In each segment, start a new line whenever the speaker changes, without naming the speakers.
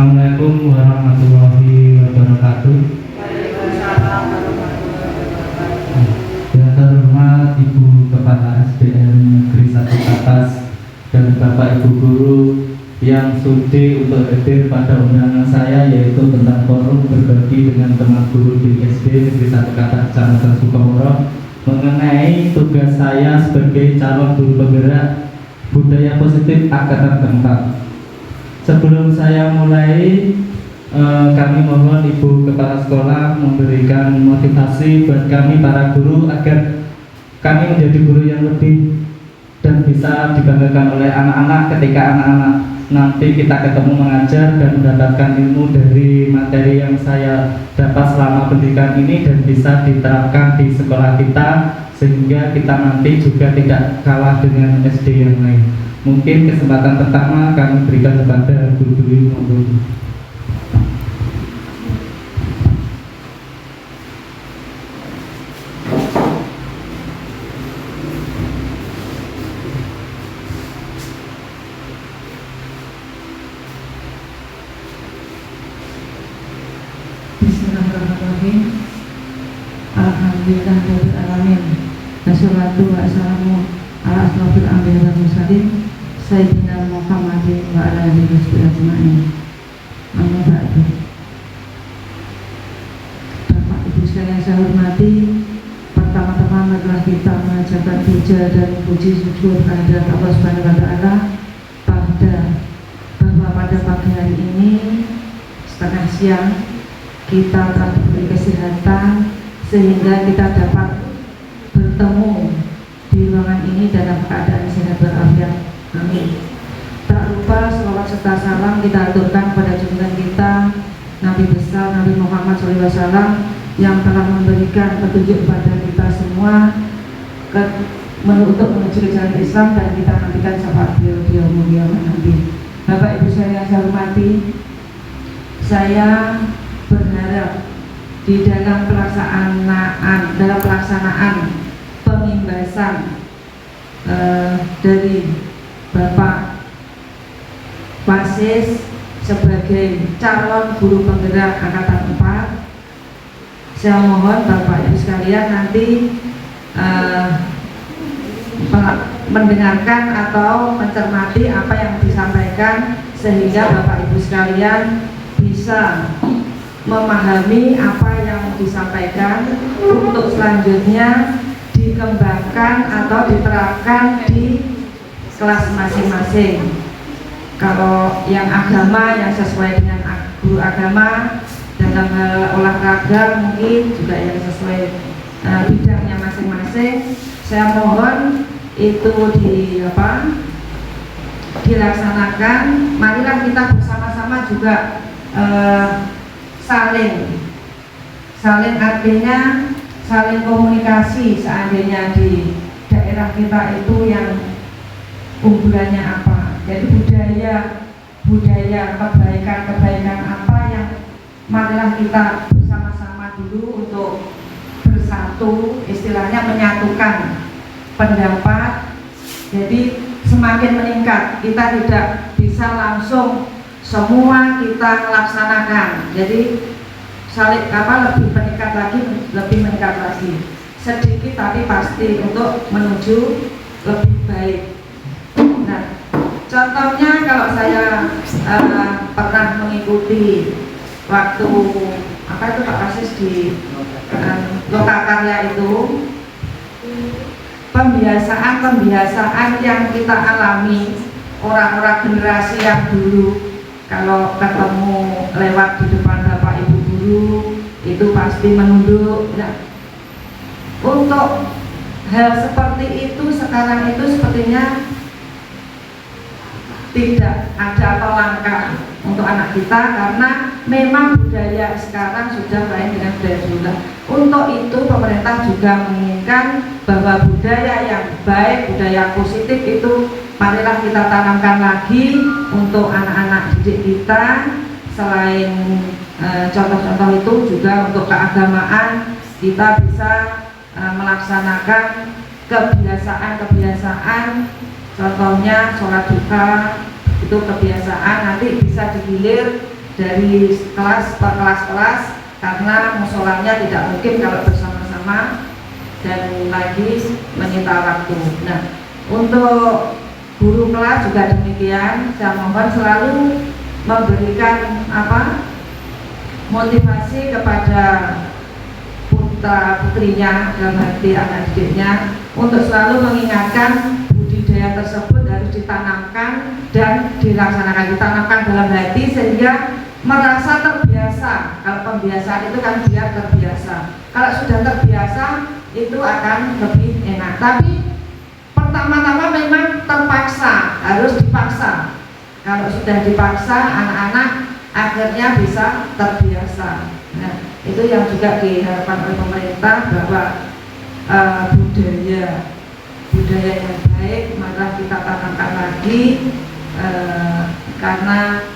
Assalamualaikum warahmatullahi wabarakatuh.
Waalaikumsalam warahmatullahi wabarakatuh.
Yang terhormat Ibu Kepala SDN Negeri 1 Katas dan Bapak Ibu Guru yang sudi untuk hadir pada undangan saya, yaitu tentang forum berbagi dengan teman guru di SD Negeri 1 Katas Kecamatan Sukomoro mengenai tugas saya sebagai calon guru penggerak budaya positif angkatan keempat. Sebelum saya mulai, kami mohon Ibu Kepala Sekolah memberikan motivasi buat kami para guru agar kami menjadi guru yang lebih dan bisa dibanggakan oleh anak-anak ketika anak-anak nanti kita ketemu mengajar dan mendapatkan ilmu dari materi yang saya dapat selama pendidikan ini dan bisa diterapkan di sekolah kita sehingga kita nanti juga tidak kalah dengan SD yang lain. Mungkin kesempatan pertama kami berikan kepada guru-guru maupun
Bismillahirrahmanirrahim. Alhamdulillahirabbil alamin. Wassalatu wassalamu ala asrofil anbiya'i wal mursalin Sayyidina Muhammadin wa ala alihi washabihi ajma'in. Amma ba'du. Bapak Ibu sekalian saya hormati, pertama-tama adalah kita mengajarkan puja dan puji syukur kehadirat Allah Subhanahu wa taala bahwa pada pagi hari ini setengah siang kita telah diberi kesehatan sehingga kita dapat bertemu di ruangan ini dalam keadaan sehat walafiat. Amin. Tak lupa selawat serta salam kita aturkan pada junjungan kita Nabi besar Nabi Muhammad SAW yang telah memberikan petunjuk kepada kita semua untuk menuju ke jalan Islam, dan kita nantikan syafaat beliau mulia nanti. Bapak Ibu saya hormati, saya berharap di dalam pelaksanaan pemimbasan dari Bapak Wasis sebagai calon guru penggerak angkatan 4, saya mohon Bapak Ibu sekalian nanti mendengarkan atau mencermati apa yang disampaikan sehingga Bapak Ibu sekalian bisa memahami apa yang disampaikan untuk selanjutnya dikembangkan atau diterapkan di kelas masing-masing. Kalau yang agama yang sesuai dengan guru agama, dalam hal olahraga mungkin juga yang sesuai bidangnya masing-masing. Saya mohon itu dilaksanakan. Marilah kita bersama-sama juga saling artinya saling komunikasi. Seandainya di daerah kita itu yang unggulannya apa, jadi budaya kebaikan apa yang marilah kita bersama-sama dulu untuk bersatu, istilahnya menyatukan pendapat. Jadi semakin meningkat, kita tidak bisa langsung semua kita melaksanakan. Jadi lebih meningkat lagi sedikit tapi pasti untuk menuju lebih baik. Nah, contohnya kalau saya pernah mengikuti waktu Pak Kasis di Lokakarya itu, pembiasaan yang kita alami orang-orang generasi yang dulu kalau ketemu lewat di depan Bapak Ibu guru itu pasti menunduk. Nah, untuk hal seperti itu sekarang itu sepertinya tidak ada apa langkah untuk anak kita, karena memang budaya sekarang sudah lain dengan budaya dulu. Untuk itu pemerintah juga menginginkan bahwa budaya yang baik, budaya positif itu marilah kita tanamkan lagi untuk anak-anak didik kita. Selain contoh-contoh itu juga untuk keagamaan kita bisa melaksanakan kebiasaan, contohnya sholat duha itu kebiasaan, nanti bisa digilir dari kelas per kelas-kelas karena musolanya tidak mungkin kalau bersama-sama dan lagi menyita waktu. Nah, untuk guru kelas juga demikian, saya mohon selalu memberikan motivasi kepada putra putrinya dalam hati anak didiknya untuk selalu mengingatkan budidaya tersebut harus ditanamkan dan ditanamkan dalam hati sehingga merasa terbiasa. Kalau pembiasaan itu kan biar terbiasa. Kalau sudah terbiasa itu akan lebih enak. Tapi pertama-tama memang terpaksa, harus dipaksa. Kalau sudah dipaksa, anak-anak akhirnya bisa terbiasa. Nah, itu yang juga diharapkan oleh pemerintah bahwa budaya yang baik maka kita tanamkan lagi karena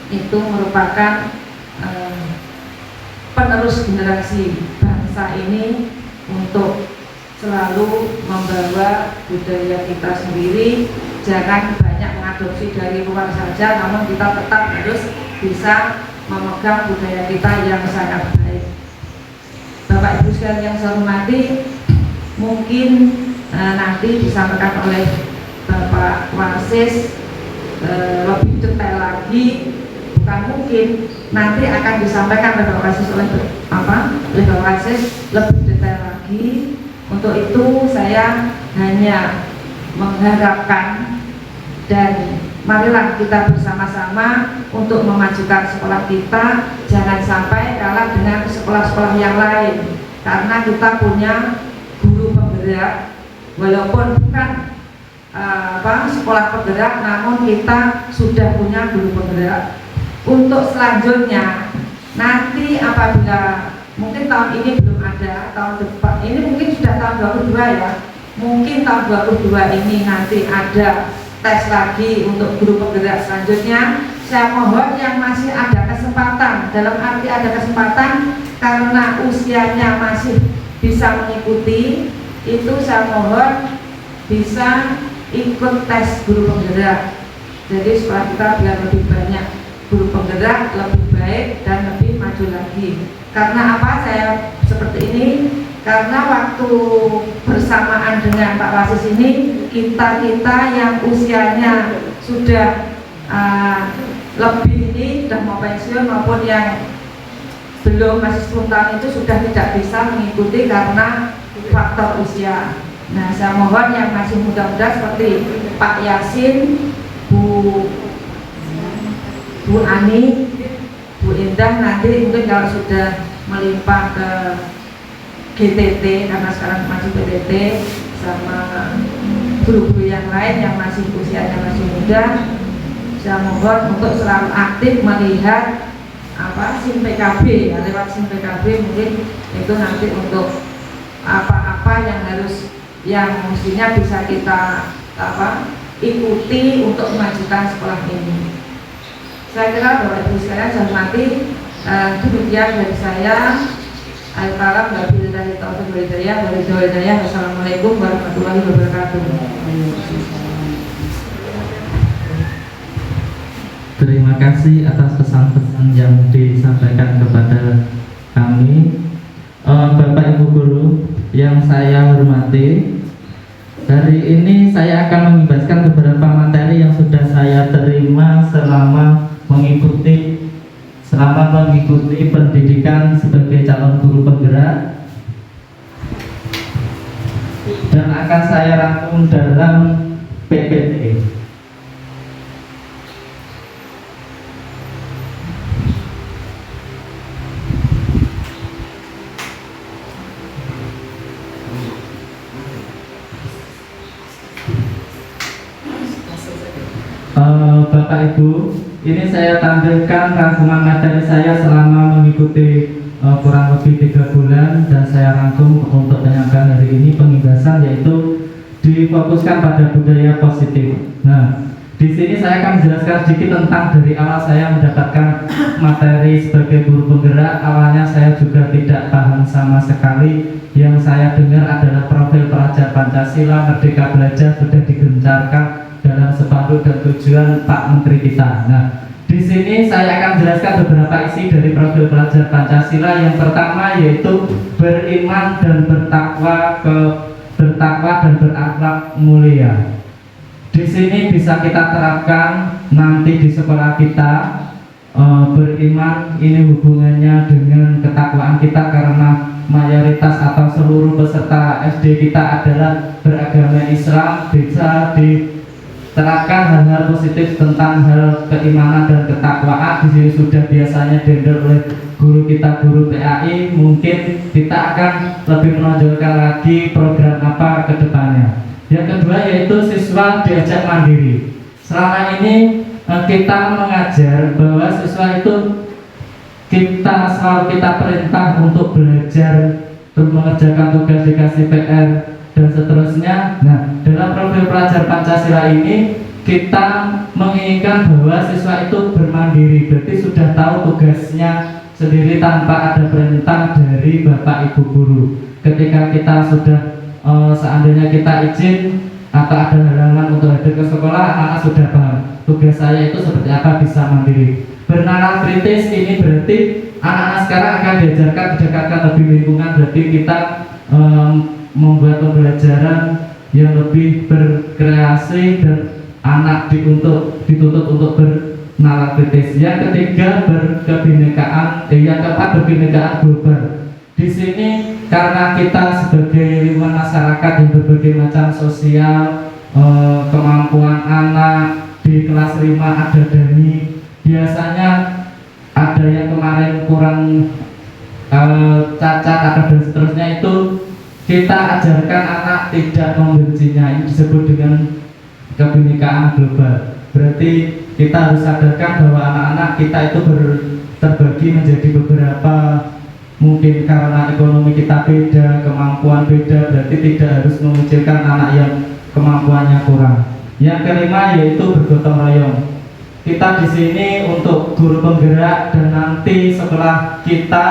itu merupakan penerus generasi bangsa ini untuk selalu membawa budaya kita sendiri. Jangan banyak mengadopsi dari luar saja, namun kita tetap harus bisa memegang budaya kita yang sangat baik. Bapak Ibu sekalian yang saya hormati, mungkin nanti disampaikan oleh Bapak Wasis lebih detail lagi, bukan mungkin, nanti akan disampaikan oleh Bapak Wasis oleh Bapak Wasis lebih detail lagi. Untuk itu saya hanya mengharapkan dan marilah kita bersama-sama untuk memajukan sekolah kita, jangan sampai kalah dengan sekolah-sekolah yang lain, karena kita punya guru penggerak walaupun bukan sekolah penggerak, namun kita sudah punya guru penggerak. Untuk selanjutnya nanti apabila mungkin tahun ini belum ada, tahun depan ini mungkin sudah tahun 22 ya, mungkin tahun 22 ini nanti ada tes lagi untuk guru penggerak selanjutnya. Saya mohon yang masih ada kesempatan, dalam arti ada kesempatan karena usianya masih bisa mengikuti, itu saya mohon bisa ikut tes guru penggerak. Jadi sekolah kita biar lebih banyak guru penggerak, lebih baik dan lebih maju lagi. Karena apa saya seperti ini? Karena waktu bersamaan dengan Pak Wasis ini, kita yang usianya sudah lebih ini, sudah mau pensiun maupun yang belum masih 10 tahun itu sudah tidak bisa mengikuti karena faktor usia. Nah, saya mohon yang masih muda-muda seperti Pak Yasin, Bu Ani, Bu Indah, nanti mungkin kalau sudah melimpah ke GTT karena sekarang masih PTT sama guru-guru yang lain yang masih usianya masih muda, saya mohon untuk selalu aktif melihat SIM PKB ya, lewat SIM PKB mungkin itu nanti untuk apa-apa yang mestinya bisa kita ikuti untuk memajukan sekolah ini. Saya kira Bapak Ibu sekalian saya hormati, demikian dari saya. Wassalamualaikum warahmatullahi wabarakatuh.
Terima kasih atas pesan-pesan yang disampaikan kepada kami. Bapak Ibu guru yang saya hormati, hari ini saya akan membebaskan beberapa materi yang sudah saya terima selama mengikuti pendidikan sebagai calon guru penggerak, dan akan saya rangkum dalam PPT. Bapak Ibu, ini saya tampilkan rangkuman materi saya selama mengikuti kurang lebih 3 bulan, dan saya rangkum untuk penyampaian hari ini penghibasan, yaitu difokuskan pada budaya positif. Nah, di sini saya akan menjelaskan sedikit tentang dari awal saya mendapatkan materi sebagai guru penggerak. Awalnya saya juga tidak paham sama sekali. Yang saya dengar adalah profil pelajar Pancasila, Merdeka Belajar sudah digencarkan dalam spanduk dan tujuan Pak Menteri kita. Nah, di sini saya akan jelaskan isi dari profil pelajar Pancasila. Yang pertama yaitu beriman dan bertakwa dan berakhlak mulia. Di sini bisa kita terapkan nanti di sekolah kita. Beriman ini hubungannya dengan ketakwaan kita, karena mayoritas atau seluruh peserta SD kita adalah beragama Islam. Bisa diterapkan hal-hal positif tentang hal keimanan dan ketakwaan. Di sini sudah biasanya dihandle oleh guru kita, guru PAI. Mungkin kita akan lebih menonjolkan lagi program apa ke depannya. Yang kedua yaitu siswa diajak mandiri. Selama ini kita mengajar bahwa siswa itu selalu kita perintah untuk belajar, untuk mengerjakan tugas, dikasih PR dan seterusnya. Nah, dalam profil pelajar Pancasila ini kita menginginkan bahwa siswa itu bermandiri, berarti sudah tahu tugasnya sendiri tanpa ada perintah dari Bapak Ibu guru. Ketika kita sudah seandainya kita izin atau ada halangan untuk hadir ke sekolah, anak-anak sudah paham tugas saya itu seperti apa, bisa mandiri. Bernalar kritis ini berarti anak-anak sekarang akan diajarkan didekatkan lebih lingkungan, berarti kita membuat pembelajaran yang lebih berkreasi dan anak dituntut untuk bernalar kritis. Yang ketiga berkebinekaan, yang keempat berkebinekaan global. Di sini karena kita sebagai lingkungan masyarakat yang berbagai macam sosial, kemampuan anak di kelas 5 ada Dani, biasanya ada yang kemarin kurang cacat ada dan seterusnya, itu kita ajarkan anak tidak membencinya. Ini disebut dengan kebinekaan global. Berarti kita harus sadarkan bahwa anak-anak kita itu terbagi menjadi beberapa. Mungkin karena ekonomi kita beda, kemampuan beda, berarti tidak harus mengucilkan anak yang kemampuannya kurang. Yang kelima yaitu bergotong royong. Kita di sini untuk guru penggerak, dan nanti setelah kita,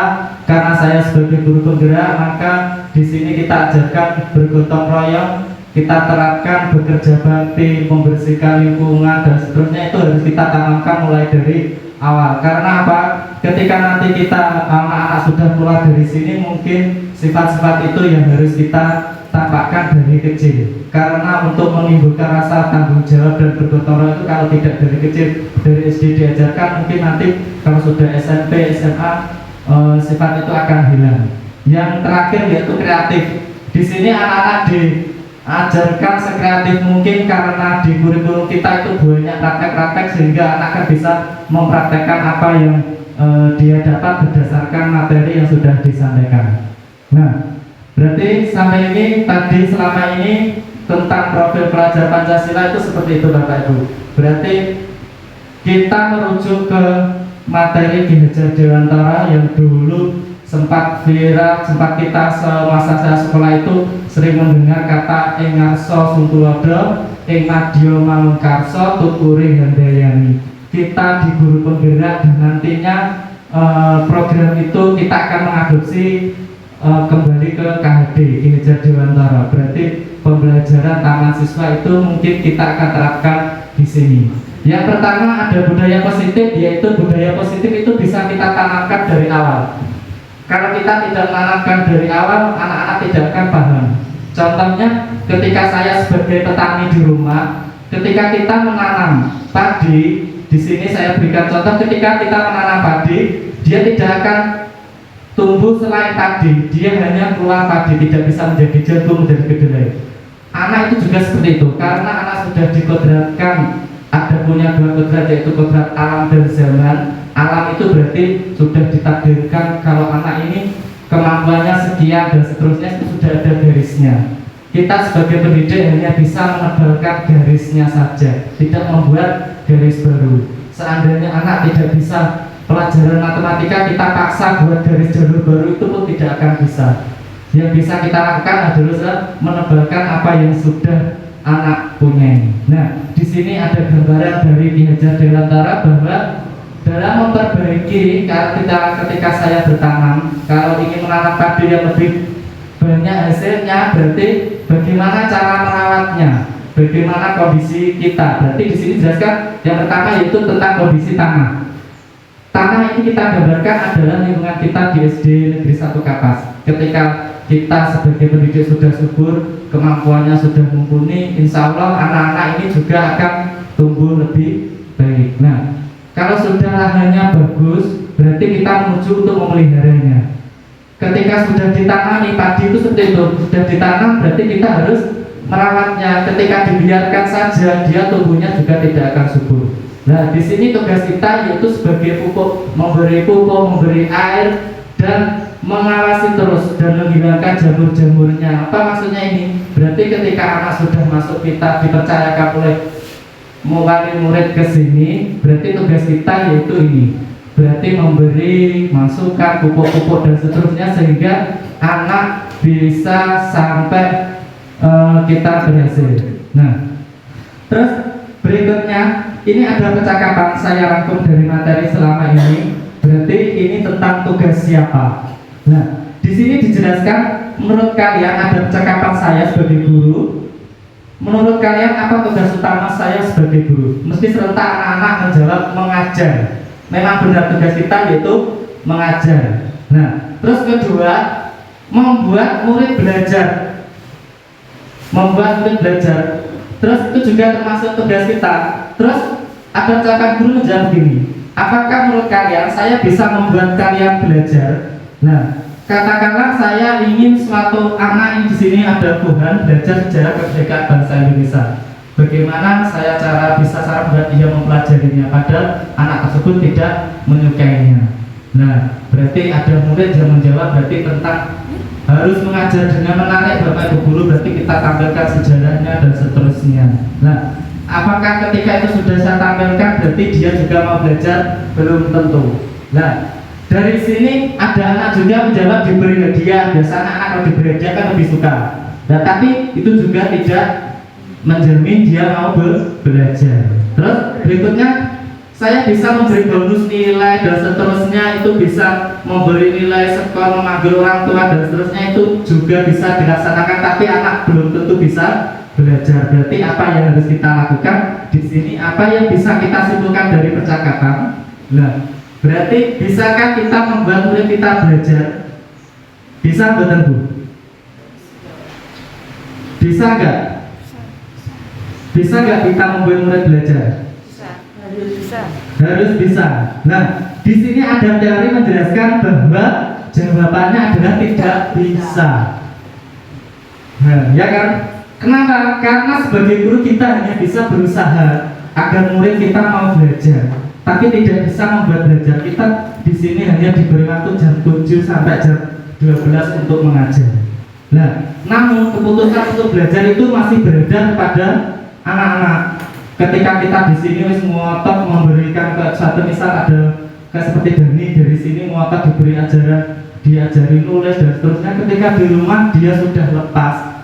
karena saya sebagai guru penggerak, maka di sini kita ajarkan bergotong royong, kita terapkan bekerja bakti, membersihkan lingkungan dan seterusnya. Itu harus kita tanamkan mulai dari awal. Karena apa? Ketika nanti kita anak-anak sudah keluar dari sini, mungkin sifat-sifat itu yang harus kita tampakkan dari kecil. Karena untuk menimbulkan rasa tanggung jawab dan bergotong royong itu kalau tidak dari kecil, dari SD diajarkan, mungkin nanti kalau sudah SMP, SMA sifat itu akan hilang. Yang terakhir yaitu kreatif. Di sini anak-anak diajarkan sekreatif mungkin, karena di kurikulum kita itu banyak praktek-praktek sehingga anak akan bisa mempraktekkan apa yang dia dapat berdasarkan materi yang sudah disampaikan. Nah, berarti sampai ini tadi selama ini tentang profil pelajar Pancasila itu seperti itu Bapak Ibu. Berarti kita merujuk ke materi Ki Hajar Dewantara yang dulu sempat viral, sempat kita semasa saya sekolah itu sering mendengar kata ing ngarsa Sungtulodo, ing madya Manungkarsa, tuturi Handayani. Kita di guru penggerak, dan nantinya program itu kita akan mengadopsi kembali ke KHD Ki Hajar Dewantara. Berarti pembelajaran taman siswa itu mungkin kita akan terapkan di sini. Yang pertama ada budaya positif, yaitu budaya positif itu bisa kita tanamkan dari awal. Kalau kita tidak menanamkan dari awal, anak-anak tidak akan paham. Contohnya, ketika saya sebagai petani di rumah, ketika kita menanam padi, di sini saya berikan contoh, ketika kita menanam padi, dia tidak akan tumbuh selain padi, dia hanya keluar padi, tidak bisa menjadi jagung, menjadi kedelai. Anak itu juga seperti itu, karena anak sudah dikodratkan, ada punya dua kodrat, yaitu kodrat alam dan zaman. Alam itu berarti sudah ditakdirkan kalau anak ini kemampuannya sekian dan seterusnya, itu sudah ada garisnya. Kita sebagai pendidik hanya bisa menebalkan garisnya saja, tidak membuat garis baru. Seandainya anak tidak bisa pelajaran matematika, kita paksa buat garis jalur baru, itu pun tidak akan bisa. Yang bisa kita lakukan adalah menebalkan apa yang sudah anak punya. Nah, di sini ada gambaran dari Ki Hajar Dewantara bahwa dalam memperbaiki, ketika saya bertanam, kalau ingin menanam padi yang lebih banyak hasilnya, berarti bagaimana cara merawatnya, bagaimana kondisi kita. Berarti di sini jelaskan yang pertama yaitu tentang kondisi tanah. tanah ini kita gambarkan adalah lingkungan kita di SD Negeri 1 Kapas. Ketika kita sebagai pendidik sudah subur, kemampuannya sudah mumpuni, insya Allah anak-anak ini juga akan tumbuh lebih baik. Nah, kalau sudah lahannya bagus, berarti kita menuju untuk memeliharanya. Ketika sudah ditanami, padi itu seperti itu, sudah ditanam berarti kita harus merawatnya. Ketika dibiarkan saja, dia tumbuhnya juga tidak akan subur. Nah, di sini tugas kita yaitu sebagai pupuk, memberi air dan mengawasi terus dan menghilangkan jamur-jamurnya. Apa maksudnya ini? Berarti ketika anak sudah masuk, kita dipercayakan oleh wali murid ke sini, berarti tugas kita yaitu ini. Berarti memberi masukan, pupuk-pupuk dan seterusnya sehingga anak bisa sampai kita berhasil. Nah, terus berikutnya ini ada percakapan saya rangkum dari materi selama ini. Berarti ini tentang tugas siapa. Nah, di sini dijelaskan menurut kalian ada percakapan saya sebagai guru. Menurut kalian apa tugas utama saya sebagai guru? Mesti serentak anak-anak menjawab mengajar. Memang benar tugas kita yaitu mengajar. Nah, terus kedua, membuat murid belajar. Membuat murid belajar. Terus itu juga termasuk tugas kita. Terus ada percakapan guru menjawab begini. Apakah menurut kalian saya bisa membuat kalian belajar? Nah, katakanlah saya ingin suatu anak yang di sini ada Tuhan belajar sejarah kemerdekaan bangsa Indonesia. Bagaimana cara membuat dia mempelajarinya, padahal anak tersebut tidak menyukainya. Nah, berarti ada murid yang menjawab berarti tentang harus mengajar dengan menarik Bapak Ibu guru, berarti kita tampilkan sejarahnya dan seterusnya. Nah, apakah ketika itu sudah saya tampilkan berarti dia juga mau belajar? Belum tentu. Nah, dari sini ada anak juga menjawab diberi hadiah. Biasanya anak kalau diberi hadiah kan lebih suka. Nah, tapi itu juga tidak menjamin dia mau belajar. Terus berikutnya saya bisa memberi bonus nilai dan seterusnya, itu bisa memberi nilai skor, memanggil orang tua dan seterusnya, itu juga bisa dilaksanakan, tapi anak belum tentu bisa belajar. Berarti apa yang harus kita lakukan di sini? Apa yang bisa kita simpulkan dari percakapan? Nah, berarti bisakah kita membuat murid kita belajar? Bisa betul Bu? Bisa nggak? Bisa nggak kita membuat murid belajar? Harus bisa. Nah, di sini ada teori menjelaskan bahwa jawabannya adalah tidak bisa. Nah, ya kan? Kenapa? Karena sebagai guru kita hanya bisa berusaha agar murid kita mau belajar, tapi tidak bisa membuat belajar. Kita di sini hanya diberi waktu jam 7 sampai jam 12 untuk mengajar. Nah, namun keputusan untuk belajar itu masih beredar pada anak-anak. Ketika kita di sini wis ngotot memberikan ke satu, misal ada kayak seperti Dani dari sini ngotot diberi ajaran, diajari nulis dan seterusnya, ketika di rumah dia sudah lepas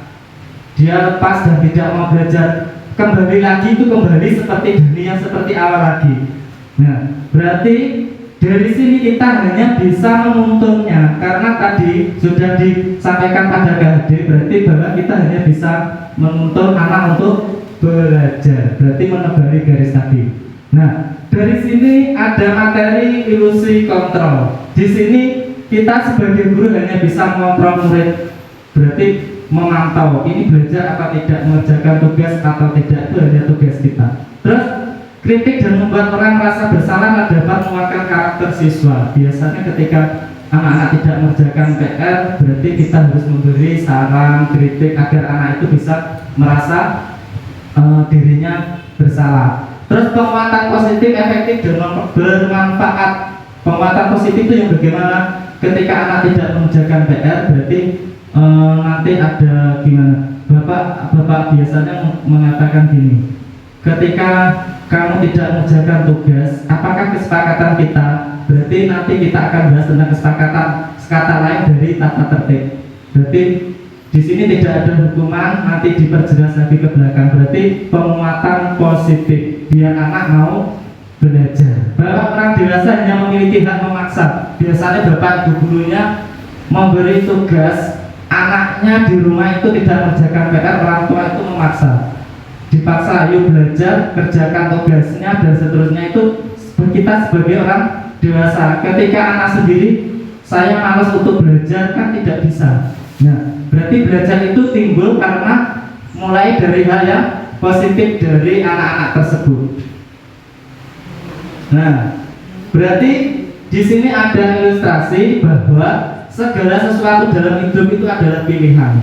dan tidak mau belajar, kembali lagi itu kembali seperti Dani yang seperti awal lagi. Nah, berarti dari sini kita hanya bisa menuntunnya, karena tadi sudah disampaikan pada KHD, berarti bahwa kita hanya bisa menuntun anak untuk belajar, berarti menebali garis tadi. Nah, dari sini ada materi ilusi kontrol. Di sini kita sebagai guru hanya bisa mengontrol murid, berarti memantau ini belajar apa tidak, mengerjakan tugas atau tidak, itu hanya tugas kita. Terus kritik dan membuat orang merasa bersalah dapat menguatkan karakter siswa. Biasanya ketika anak-anak tidak mengerjakan PR, berarti kita harus memberi saran, kritik agar anak itu bisa merasa dirinya bersalah. Terus penguatan positif, efektif dan bermanfaat. Penguatan positif itu yang bagaimana? Ketika anak tidak mengerjakan PR, berarti nanti ada gimana? Bapak biasanya mengatakan gini, ketika kamu tidak mengerjakan tugas, apakah kesepakatan kita? Berarti nanti kita akan bahas tentang kesepakatan kata lain dari tata tertib. Berarti di sini tidak ada hukuman, nanti diperjelas lagi ke belakang. Berarti penguatan positif biar anak mau belajar. Bahwa orang dewasa hanya memiliki hak memaksa. Biasanya bapak ibu gurunya memberi tugas, anaknya di rumah itu tidak mengerjakan PR, orang tua itu memaksa. Dipaksa, ayo belajar, kerjakan tugasnya dan seterusnya. Itu kita sebagai orang dewasa. Ketika anak sendiri, saya malas untuk belajar, kan tidak bisa. Nah, berarti belajar itu timbul karena mulai dari hal yang positif dari anak-anak tersebut. Nah, berarti di sini ada ilustrasi bahwa segala sesuatu dalam hidup itu adalah pilihan.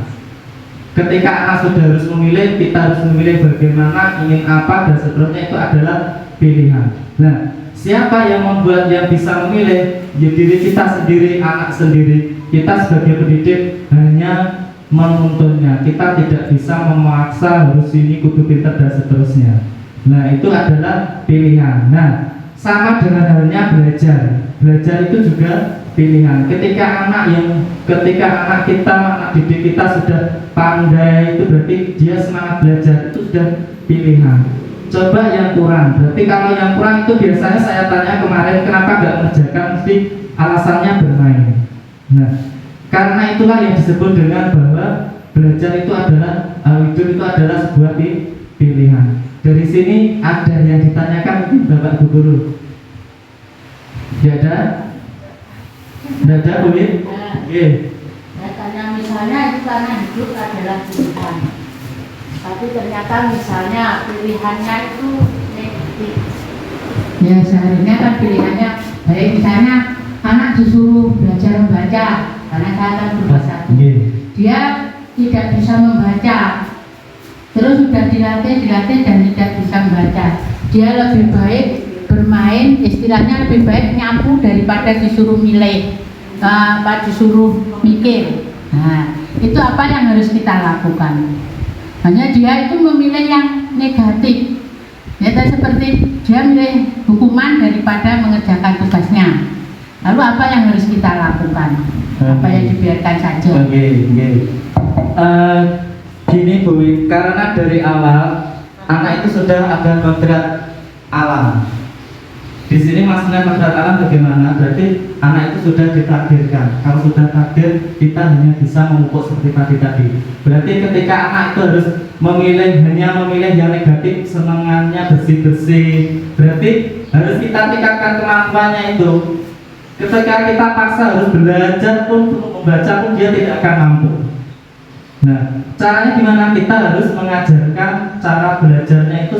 Ketika anak sudah harus memilih, kita harus memilih bagaimana, ingin apa, dan seterusnya, itu adalah pilihan. Nah, siapa yang membuat yang bisa memilih? Ya diri kita sendiri, anak sendiri. Kita sebagai pendidik hanya menuntunnya. Kita tidak bisa memaksa harus ini kudu pintar dan seterusnya. Nah, itu adalah pilihan. Nah, sama dengan halnya belajar. Belajar itu juga pilihan. Ketika anak kita, anak didik kita sudah pandai, itu berarti dia semangat belajar, itu sudah pilihan. Coba yang kurang. Berarti kalau yang kurang itu biasanya saya tanya kemarin, kenapa nggak mengerjakan, mesti alasannya bermain. Nah, karena itulah yang disebut dengan bahwa belajar itu adalah hidup itu adalah sebuah pilihan. Dari sini ada yang ditanyakan mungkin Bapak Bu Guru. Ya ada? Tidak ada, Bu? Oke.
Katanya misalnya itu karena hidup adalah pilihan. Tapi ternyata misalnya pilihannya itu negatif.
Ya seharusnya kan pilihannya baik, misalnya anak disuruh belajar membaca karena saya kan berbahasa dia tidak bisa membaca, terus sudah dilatih dan tidak bisa membaca, dia lebih baik bermain, istilahnya lebih baik nyapu daripada disuruh milih, disuruh mikir. Nah, itu apa yang harus kita lakukan? Hanya dia itu memilih yang negatif. Ya, seperti dia milih hukuman daripada mengerjakan tugasnya. Lalu apa yang harus kita lakukan? Apa yang dibiarkan saja?
Gini Bu, karena dari awal anak itu sudah ada kodrat alam. Di sini maksudnya kodrat alam bagaimana? Berarti anak itu sudah ditakdirkan. Kalau sudah takdir, kita hanya bisa memupuk seperti tadi. Berarti ketika anak itu harus hanya memilih yang negatif, senangannya bersih-bersih, berarti harus kita tingkatkan kemampuannya itu. Ketika kita paksa harus belajar pun, membaca pun, dia tidak akan mampu. Nah, caranya gimana? Kita harus mengajarkan cara belajarnya itu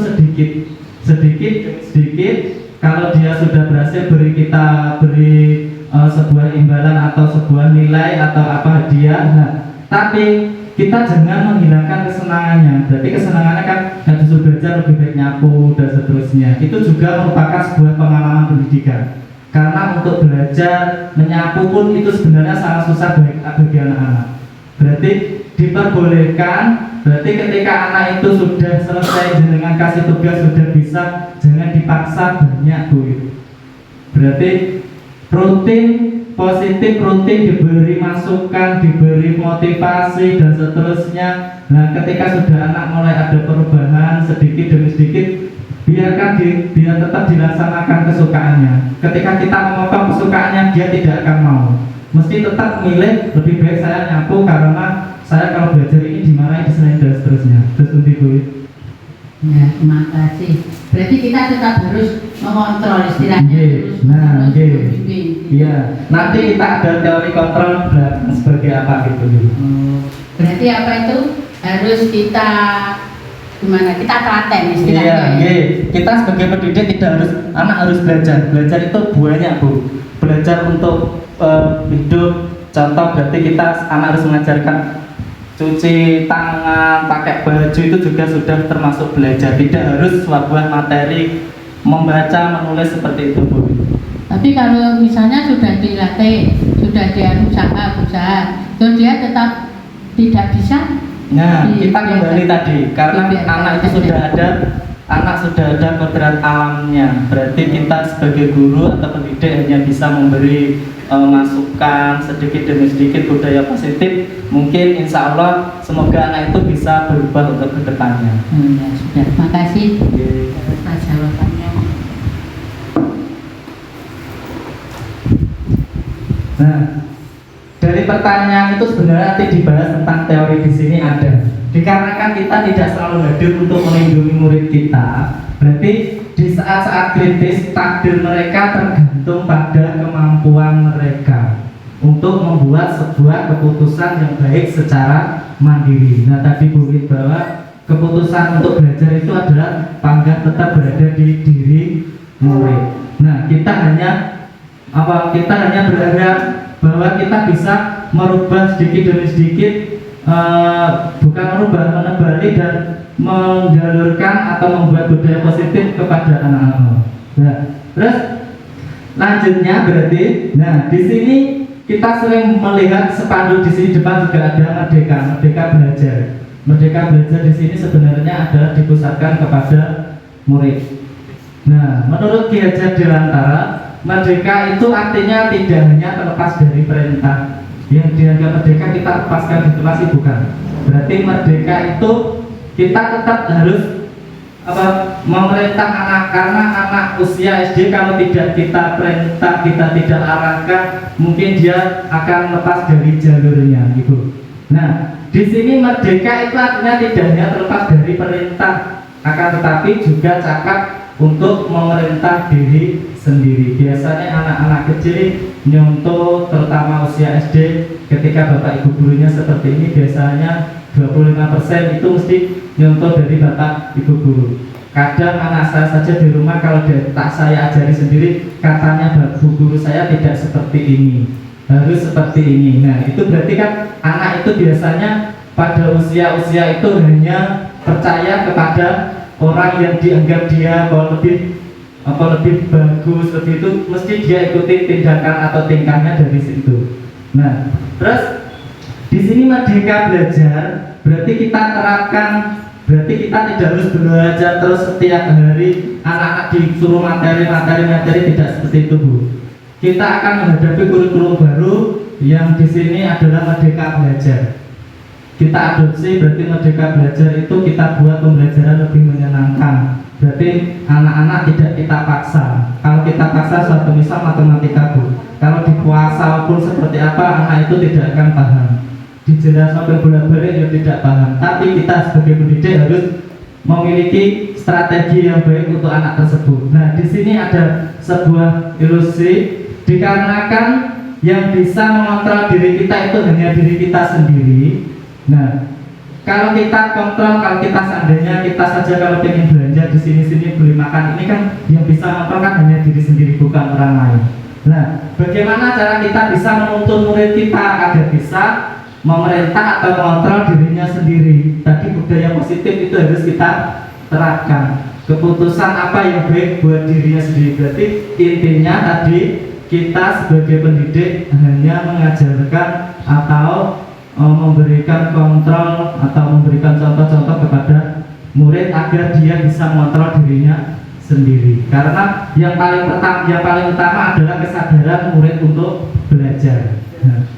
sedikit. Kalau dia sudah berhasil, kita beri sebuah imbalan atau sebuah nilai atau apa hadiah. Nah, tapi kita jangan menghilangkan kesenangannya. Berarti kesenangannya kan disuruh belajar lebih baik nyapu dan seterusnya. Itu juga merupakan sebuah pengalaman pendidikan. Karena untuk belajar menyapu pun itu sebenarnya sangat susah bagi anak-anak. Berarti diperbolehkan. Berarti ketika anak itu sudah selesai dengan kasih tugas, sudah bisa, jangan dipaksa banyak duit. Berarti rutin, positif, rutin diberi masukan, diberi motivasi dan seterusnya. Nah, ketika sudah anak mulai ada perubahan sedikit demi sedikit, biar tetap dilaksanakan kesukaannya. Ketika kita memotong kesukaannya, dia tidak akan mau. Mesti tetap milih, lebih baik saya nyapu karena saya kalau belajar ini dimarahin, diselain dan seterusnya. Terus nanti Bu.
Ya, terima kasih. Berarti kita tetap harus mengontrol istilahnya.
Nah, iya. Nanti kita ada teori kontrol sebagai apa gitu.
Berarti apa itu harus kita gimana? Kita telaten istilahnya.
Iya. Kita sebagai pendidik tidak harus anak harus belajar. Belajar itu banyak Bu. Belajar untuk hidup. Contoh berarti kita anak harus mengajarkan cuci tangan, pakai baju, itu juga sudah termasuk belajar. Tidak harus sebuah materi membaca, menulis seperti itu Bu.
Tapi kalau misalnya sudah dilatih, sudah dia usaha, terus dia tetap tidak bisa.
Nah, kita kembali tadi karena anak itu sudah ada kodrat alamnya. Berarti kita sebagai guru atau pendidik hanya bisa memberi masukan sedikit demi sedikit budaya positif. Mungkin insya Allah semoga anak itu bisa berubah untuk kedepannya.
Ya sudah, terima kasih atas jawabannya.
Nah, dari pertanyaan itu sebenarnya nanti dibahas tentang teori di sini ada. Dikarenakan kita tidak selalu hadir untuk melindungi murid kita, berarti di saat-saat saat kritis, takdir mereka tergantung pada kemampuan mereka untuk membuat sebuah keputusan yang baik secara mandiri. Nah, tadi Bu bahwa keputusan untuk belajar itu adalah pangkat tetap berada di diri murid. Nah, kita hanya berharap bahwa kita bisa merubah sedikit demi sedikit, bukan merubah, menebali dan menjalurkan atau membuat budaya positif kepada anak-anak. Nah, terus lanjutnya berarti, nah di sini kita sering melihat spanduk di sini depan juga ada Merdeka Belajar. Merdeka Belajar di sini sebenarnya adalah dipusatkan kepada murid. Nah, menurut Ki Hajar Dewantara, merdeka itu artinya tidak hanya terlepas dari perintah. Yang dianggap merdeka kita lepaskan di kelas, bukan. Berarti merdeka itu kita tetap harus memerintah anak, karena anak usia SD kalau tidak kita perintah, kita tidak arahkan, mungkin dia akan lepas dari jalurnya, gitu. Nah, di sini merdeka itu artinya tidak hanya terlepas dari perintah, akan tetapi juga cakap untuk memerintah diri sendiri. Biasanya anak-anak kecil nyontoh, terutama usia SD, ketika bapak ibu gurunya seperti ini, biasanya 25% itu mesti nyontoh dari bapak ibu guru. Kadang anak saya saja di rumah kalau tak saya ajari sendiri, katanya bapak guru saya tidak seperti ini, harus seperti ini. Nah, itu berarti kan anak itu biasanya pada usia-usia itu hanya percaya kepada orang yang dianggap dia lebih bagus, lebih itu mesti dia ikuti tindakan atau tingkahnya dari situ. Nah, terus di sini Merdeka Belajar berarti kita terapkan, berarti kita tidak harus belajar terus setiap hari, anak-anak disuruh materi, tidak seperti itu, Bu. Kita akan menghadapi kurikulum baru yang di sini adalah Merdeka Belajar. Kita adopsi, berarti Merdeka Belajar itu kita buat pembelajaran lebih menyenangkan. Berarti anak-anak tidak kita paksa. Kalau kita paksa suatu misal matematika, Bu, kalau di puasa pun seperti apa, anak itu tidak akan paham. Dijelas sampai bolak-balik ya tidak paham. Tapi kita sebagai pendidik harus memiliki strategi yang baik untuk anak tersebut. Nah, di sini ada sebuah ilusi, dikarenakan yang bisa mengontrol diri kita itu hanya diri kita sendiri. Nah, kalau kita kontrol, kalau kita seandainya kita saja kalau ingin belanja di sini beli makan, ini kan yang bisa mengontrol kan hanya diri sendiri, bukan orang lain. Nah, bagaimana cara kita bisa menuntun murid kita agar bisa memerintah atau mengontrol dirinya sendiri? Tadi budaya positif itu harus kita terapkan. Keputusan apa yang baik buat dirinya sendiri. Berarti intinya tadi kita sebagai pendidik hanya mengajarkan atau memberikan kontrol atau memberikan contoh-contoh kepada murid agar dia bisa mengontrol dirinya sendiri. Karena yang paling utama adalah kesadaran murid untuk belajar. Nah,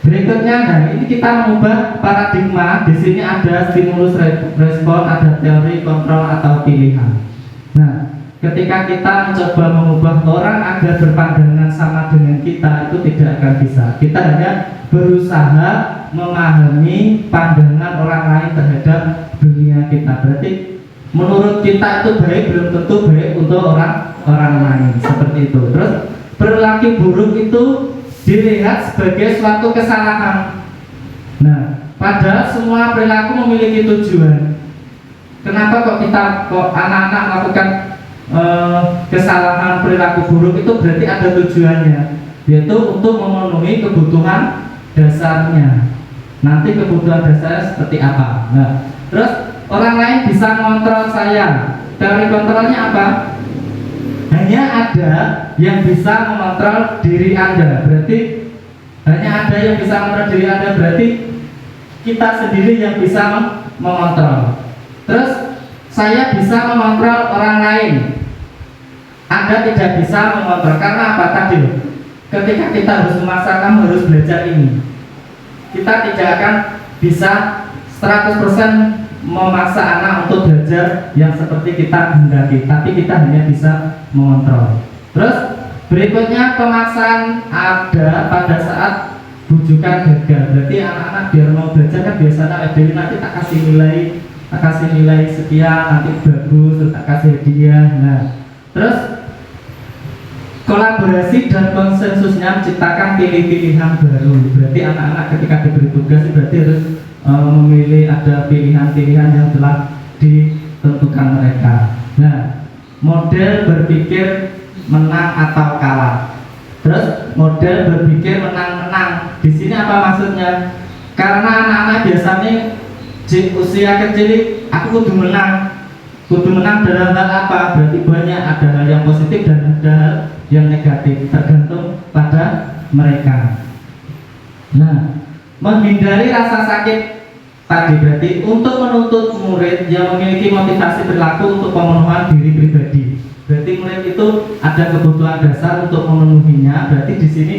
berikutnya, nah ini kita mengubah paradigma. Di sini ada stimulus respon, ada teori kontrol atau pilihan. Nah, ketika kita mencoba mengubah orang agar berpandangan sama dengan kita, itu tidak akan bisa. Kita hanya berusaha memahami pandangan orang lain terhadap dunia kita. Berarti menurut kita itu baik, belum tentu baik untuk orang lain, seperti itu. Terus perilaku buruk itu dilihat sebagai suatu kesalahan. Nah, padahal semua perilaku memiliki tujuan. Kenapa kok anak-anak melakukan kesalahan perilaku buruk? Itu berarti ada tujuannya, yaitu untuk memenuhi kebutuhan dasarnya. Nanti kebutuhan dasarnya seperti apa? Nah, terus orang lain bisa mengontrol saya. Teori kontrolnya apa? Hanya ada yang bisa mengontrol diri Anda. Berarti hanya ada yang bisa mengontrol diri Anda, berarti kita sendiri yang bisa mengontrol. Terus saya bisa mengontrol orang lain, Anda tidak bisa mengontrol. Karena apa tadi? Ketika kita harus memaksa kamu harus belajar ini, kita tidak akan bisa 100% memaksa anak untuk belajar yang seperti kita hendaki, tapi kita hanya bisa mengontrol. Terus berikutnya pemaksaan ada pada saat bujukan gagal. Berarti anak-anak biar mau belajar kan biasanya nanti tak kasih nilai sekian, nanti bagus, tak kasih hadiah. Nah, Terus kolaborasi dan konsensusnya menciptakan pilih-pilihan baru. Berarti anak-anak ketika diberi tugas berarti harus memilih, ada pilihan-pilihan yang telah ditentukan mereka. Nah, model berpikir menang atau kalah. Terus model berpikir menang-menang. Di sini apa maksudnya? Karena anak-anak biasanya di usia kecil, aku kudu menang. Kudu menang dalam hal apa? Berarti banyak, ada hal yang positif dan ada hal yang negatif, tergantung pada mereka. Nah, menghindari rasa sakit tadi berarti untuk menuntut murid yang memiliki motivasi berlaku untuk pemenuhan diri pribadi. Berarti murid itu ada kebutuhan dasar untuk memenuhinya. Berarti di sini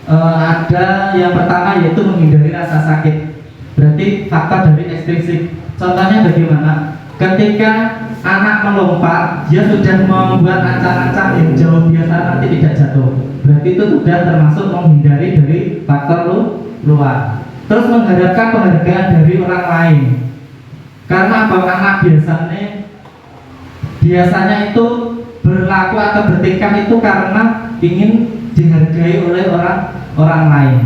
ada yang pertama yaitu menghindari rasa sakit. Berarti faktor dari ekstrinsik. Contohnya bagaimana? Ketika anak melompat, dia sudah membuat ancang-ancang yang jauh biasa nanti tidak jatuh. Berarti itu sudah termasuk menghindari dari faktor luar. Terus mengharapkan penghargaan dari orang lain. Karena apa? Anak biasanya itu berlaku atau bertingkah itu karena ingin dihargai oleh orang lain.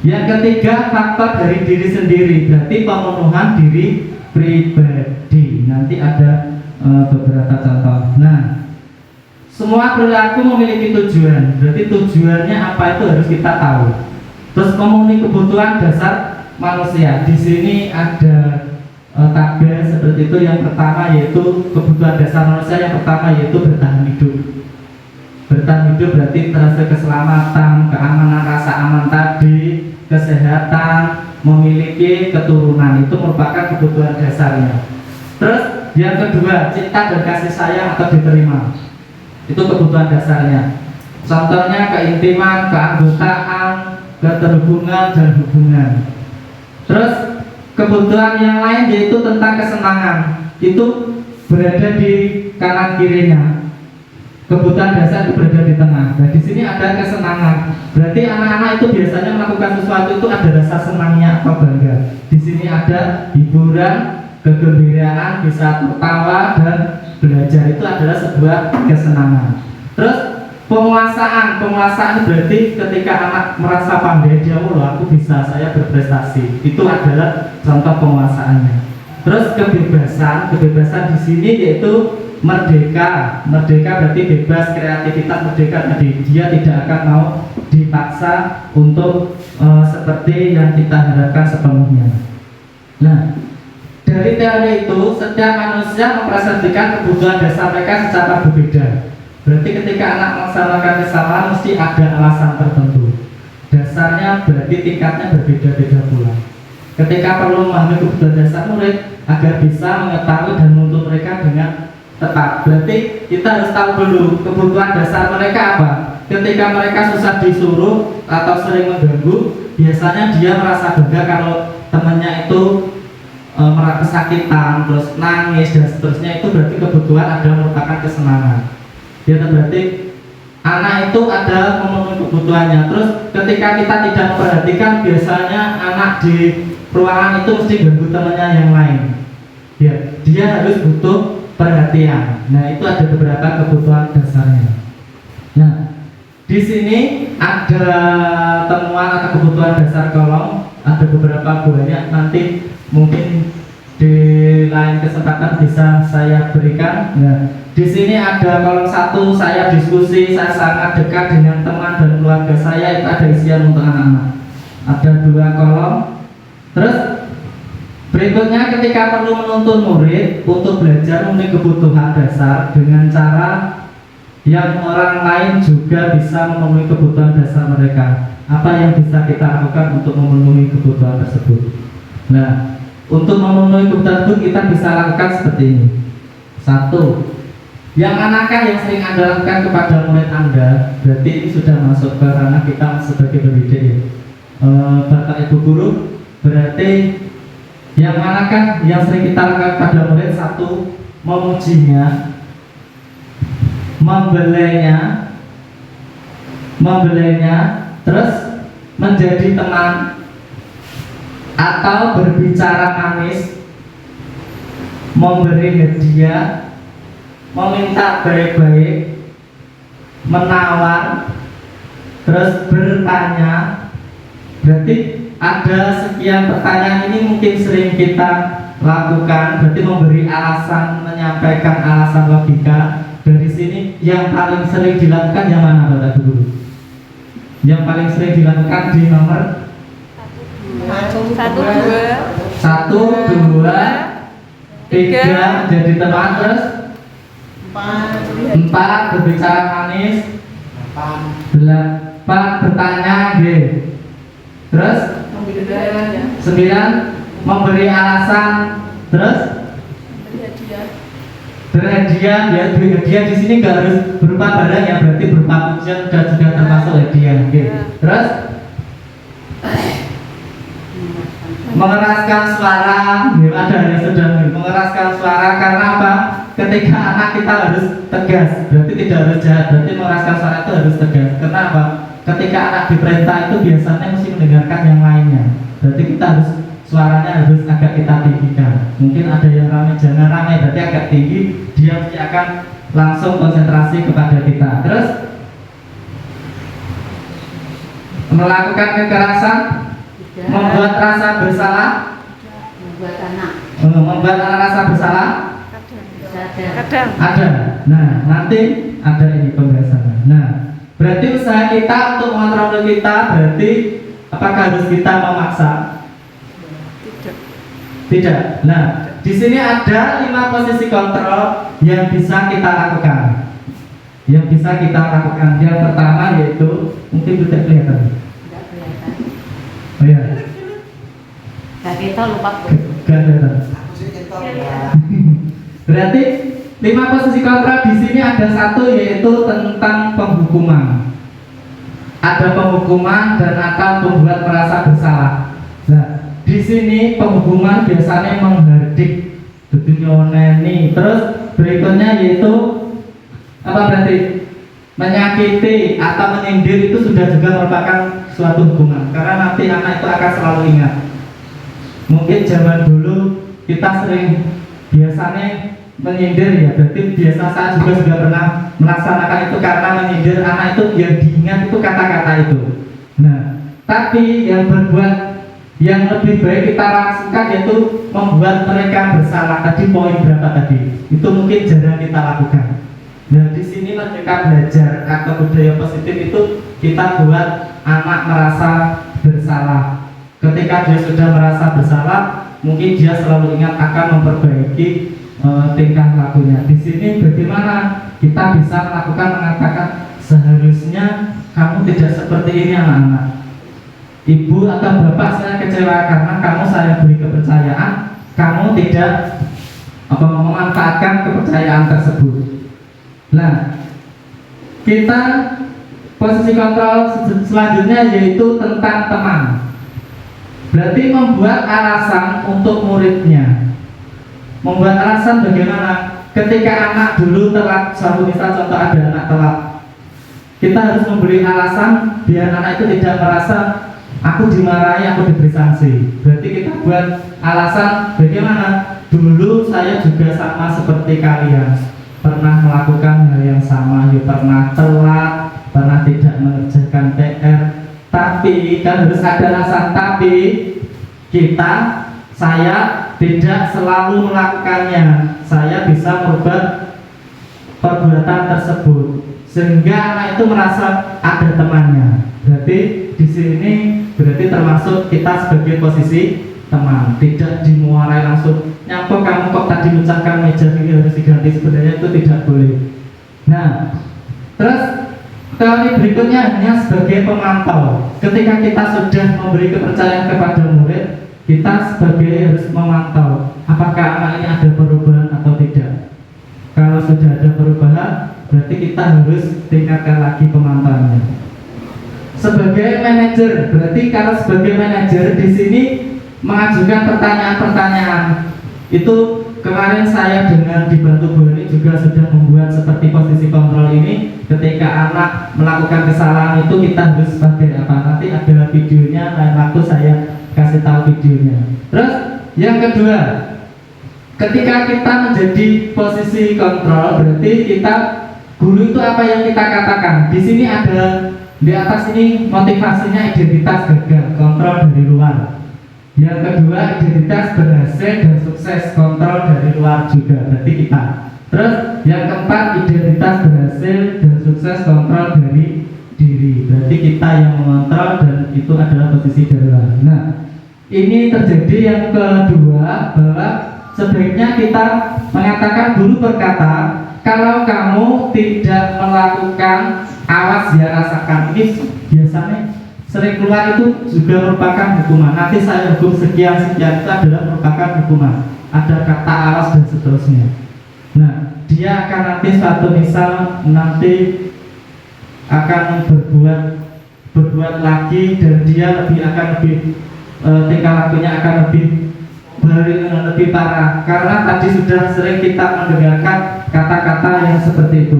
Yang ketiga, faktor dari diri sendiri, berarti pemenuhan diri pribadi. Nanti ada beberapa contoh. Nah, semua perilaku memiliki tujuan, berarti tujuannya apa itu harus kita tahu. Terus memenuhi kebutuhan dasar manusia. Di sini ada tabel seperti itu. Yang pertama yaitu kebutuhan dasar manusia. Yang pertama yaitu bertahan hidup. Bertahan hidup berarti terasa keselamatan, keamanan, rasa aman tadi, kesehatan, memiliki keturunan, itu merupakan kebutuhan dasarnya. Terus yang kedua, cinta dan kasih sayang atau diterima, itu kebutuhan dasarnya. Contohnya keintiman, keanggotaan, keterhubungan dan hubungan. Terus kebutuhan yang lain yaitu tentang kesenangan, itu berada di kanan kirinya. Kebutuhan dasar itu berada di tengah. Nah, di sini ada kesenangan. Berarti anak-anak itu biasanya melakukan sesuatu itu ada rasa senangnya atau bangga. Di sini ada hiburan, kegembiraan, bisa tertawa dan belajar, itu adalah sebuah kesenangan. Terus penguasaan berarti ketika anak merasa pandai, dia loh aku bisa, saya berprestasi. Itu adalah contoh penguasaannya. Terus kebebasan di sini yaitu merdeka berarti bebas, kreativitas, merdeka tadi, dia tidak akan mau dipaksa untuk seperti yang kita harapkan sepenuhnya. Nah, dari teori itu setiap manusia mempresentasikan kebutuhan dasar mereka secara berbeda. Berarti ketika anak melaksanakan kesalahan mesti ada alasan tertentu. Dasarnya berarti tingkatnya berbeda-beda pula. Ketika perlu memahami kebutuhan dasar murid agar bisa mengetahui dan menuntut mereka dengan tepat. Berarti kita harus tahu dulu kebutuhan dasar mereka apa. Ketika mereka susah disuruh atau sering mengganggu, biasanya dia merasa bangga kalau temannya itu merasa kesakitan, terus nangis dan seterusnya. Itu berarti kebutuhan ada merupakan kesenangan. Ya, berarti anak itu ada memenuhi kebutuhannya. Terus ketika kita tidak memperhatikan, biasanya anak di ruangan itu mesti ganggu temannya yang lain. Ya, dia harus butuh perhatian. Nah, itu ada beberapa kebutuhan dasarnya. Nah, di sini ada temuan atau kebutuhan dasar kolom, ada beberapa banyak, nanti mungkin di lain kesempatan bisa saya berikan. Nah, di sini ada kolom 1, saya diskusi, saya sangat dekat dengan teman dan keluarga saya, itu ada isian untuk anak-anak. Ada 2 kolom. Terus berikutnya, ketika perlu menuntun murid untuk belajar memenuhi kebutuhan dasar dengan cara yang orang lain juga bisa memenuhi kebutuhan dasar mereka. Apa yang bisa kita lakukan untuk memenuhi kebutuhan tersebut? Nah, untuk memenuhi kebutuhan tersebut kita bisa lakukan seperti ini. 1. Yang manakah yang sering Anda lakukan kepada murid Anda? Berarti ini sudah masuk ke ranah kita sebagai pendidik ya. Bapak Ibu guru, berarti yang manakah yang sering kita lakukan pada murid? 1. Memujinya, membelainya, terus menjadi teman, atau berbicara manis, memberi hadiah, meminta baik-baik, menawar, terus bertanya. Berarti ada sekian pertanyaan ini mungkin sering kita lakukan, berarti memberi alasan, menyampaikan alasan logika. Dari sini yang paling sering dilakukan yang mana Bapak Ibu Guru? Yang paling sering dilakukan di nomor 1, 2, 3 jadi teman, terus 4 berbicara manis, 8 bertanya, terus 9 memberi alasan, terus berhadiah. Ya, hadiah di sini nggak harus berupa barang ya, berarti berupa pujian dan juga termasuk hadiah. Terus mengeraskan suara, ada yang sudah mengeraskan suara karena apa? Ketika anak kita harus tegas, berarti tidak harus jahat, berarti mengeraskan suara itu harus tegas. Kenapa? Ketika anak diperintah itu biasanya mesti mendengarkan yang lainnya, berarti kita harus suaranya harus agak kita tinggikan. Mungkin ada yang ramai, jangan ramai, berarti agak tinggi, dia mesti akan langsung konsentrasi kepada kita. Terus melakukan kekerasan, membuat rasa bersalah, membuat anak rasa bersalah, ada. Nah, nanti ada ini pembahasannya. Nah, berarti usaha kita untuk mengontrol kita, berarti apakah harus kita memaksa? Tidak. Nah, di sini ada 5 posisi kontrol yang bisa kita lakukan. Yang bisa kita lakukan. Yang pertama yaitu mungkin tidak kelihatan. Oh ya.
Kita lupa.
Gak kelihatan. Berarti 5 posisi kontrol di sini ada 1 yaitu tentang penghukuman. Ada penghukuman dan akan membuat merasa bersalah. Nah, di sini penghukuman biasanya menghardik, nyoneni. Terus berikutnya yaitu apa berarti? Menyakiti atau menyindir itu sudah juga merupakan suatu hukuman. Karena nanti anak itu akan selalu ingat. Mungkin zaman dulu kita sering biasanya menyindir ya, berarti biasa saya juga sudah pernah melaksanakan itu karena menyindir anak itu yang diingat itu kata-kata itu. Nah, tapi yang berbuat yang lebih baik kita lakukan yaitu membuat mereka bersalah. Tadi poin berapa tadi? Itu mungkin jarang kita lakukan. Nah, di sini mereka belajar atau budaya positif itu kita buat anak merasa bersalah. Ketika dia sudah merasa bersalah, mungkin dia selalu ingat akan memperbaiki tingkah lakunya. Di sini bagaimana kita bisa mengatakan seharusnya kamu tidak seperti ini anak-anak. Ibu atau bapak saya kecewa karena kamu saya beri kepercayaan, kamu tidak memanfaatkan kepercayaan tersebut. Nah, kita posisi kontrol selanjutnya yaitu tentang teman. Berarti membuat alasan untuk muridnya. Membuat alasan bagaimana? Ketika anak dulu telat, suatu misal contoh ada anak telat, kita harus memberi alasan biar anak itu tidak merasa aku dimarahi, aku diberi sanksi. Berarti kita buat alasan bagaimana? Dulu saya juga sama seperti kalian, pernah melakukan hal yang sama, pernah telat, pernah tidak mengerjakan PR. Tapi kan harus ada alasan. Tapi saya tidak selalu melakukannya. Saya bisa merubah perbuatan tersebut sehingga anak itu merasa ada temannya. Berarti di sini berarti termasuk kita sebagai posisi teman, tidak dimuarai langsung. Nyapa kamu kok tadi mengucapkan meja ini harus diganti, sebenarnya itu tidak boleh. Nah, terus teori berikutnya hanya sebagai pemantau. Ketika kita sudah memberi kepercayaan kepada murid, kita sebagai harus memantau apakah anak ini ada perubahan atau tidak. Kalau sudah ada perubahan, berarti kita harus tingkatkan lagi pemantauannya. Sebagai manajer, berarti kalau sebagai manajer di sini mengajukan pertanyaan-pertanyaan. Itu kemarin saya dengan dibantu Bu ini juga sudah membuat seperti posisi kontrol ini. Ketika anak melakukan kesalahan itu kita harus sebagai apa? Nanti ada videonya, lain waktu saya kasih tahu videonya. Terus yang kedua, ketika kita menjadi posisi kontrol, berarti kita guru itu apa yang kita katakan. Di sini ada, di atas ini motivasinya identitas gagal, kontrol dari luar. Yang kedua, identitas berhasil dan sukses, kontrol dari luar juga, berarti kita. Terus yang keempat, identitas berhasil dan sukses, kontrol dari diri, berarti kita yang mengontrol dan itu adalah posisi dari luar. Nah, ini terjadi yang kedua, bahwa sebaiknya kita mengatakan, guru berkata, kalau kamu tidak melakukan, awas ya rasakan. Ini biasanya sering keluar itu juga merupakan hukuman. Nanti saya hukum sekian-sekian, itu adalah merupakan hukuman. Ada kata awas dan seterusnya. Nah, dia akan nanti suatu misal nanti akan berbuat lagi, dan dia akan lebih tingkah lakunya akan lebih parah, karena tadi sudah sering kita mendengarkan kata-kata yang seperti itu.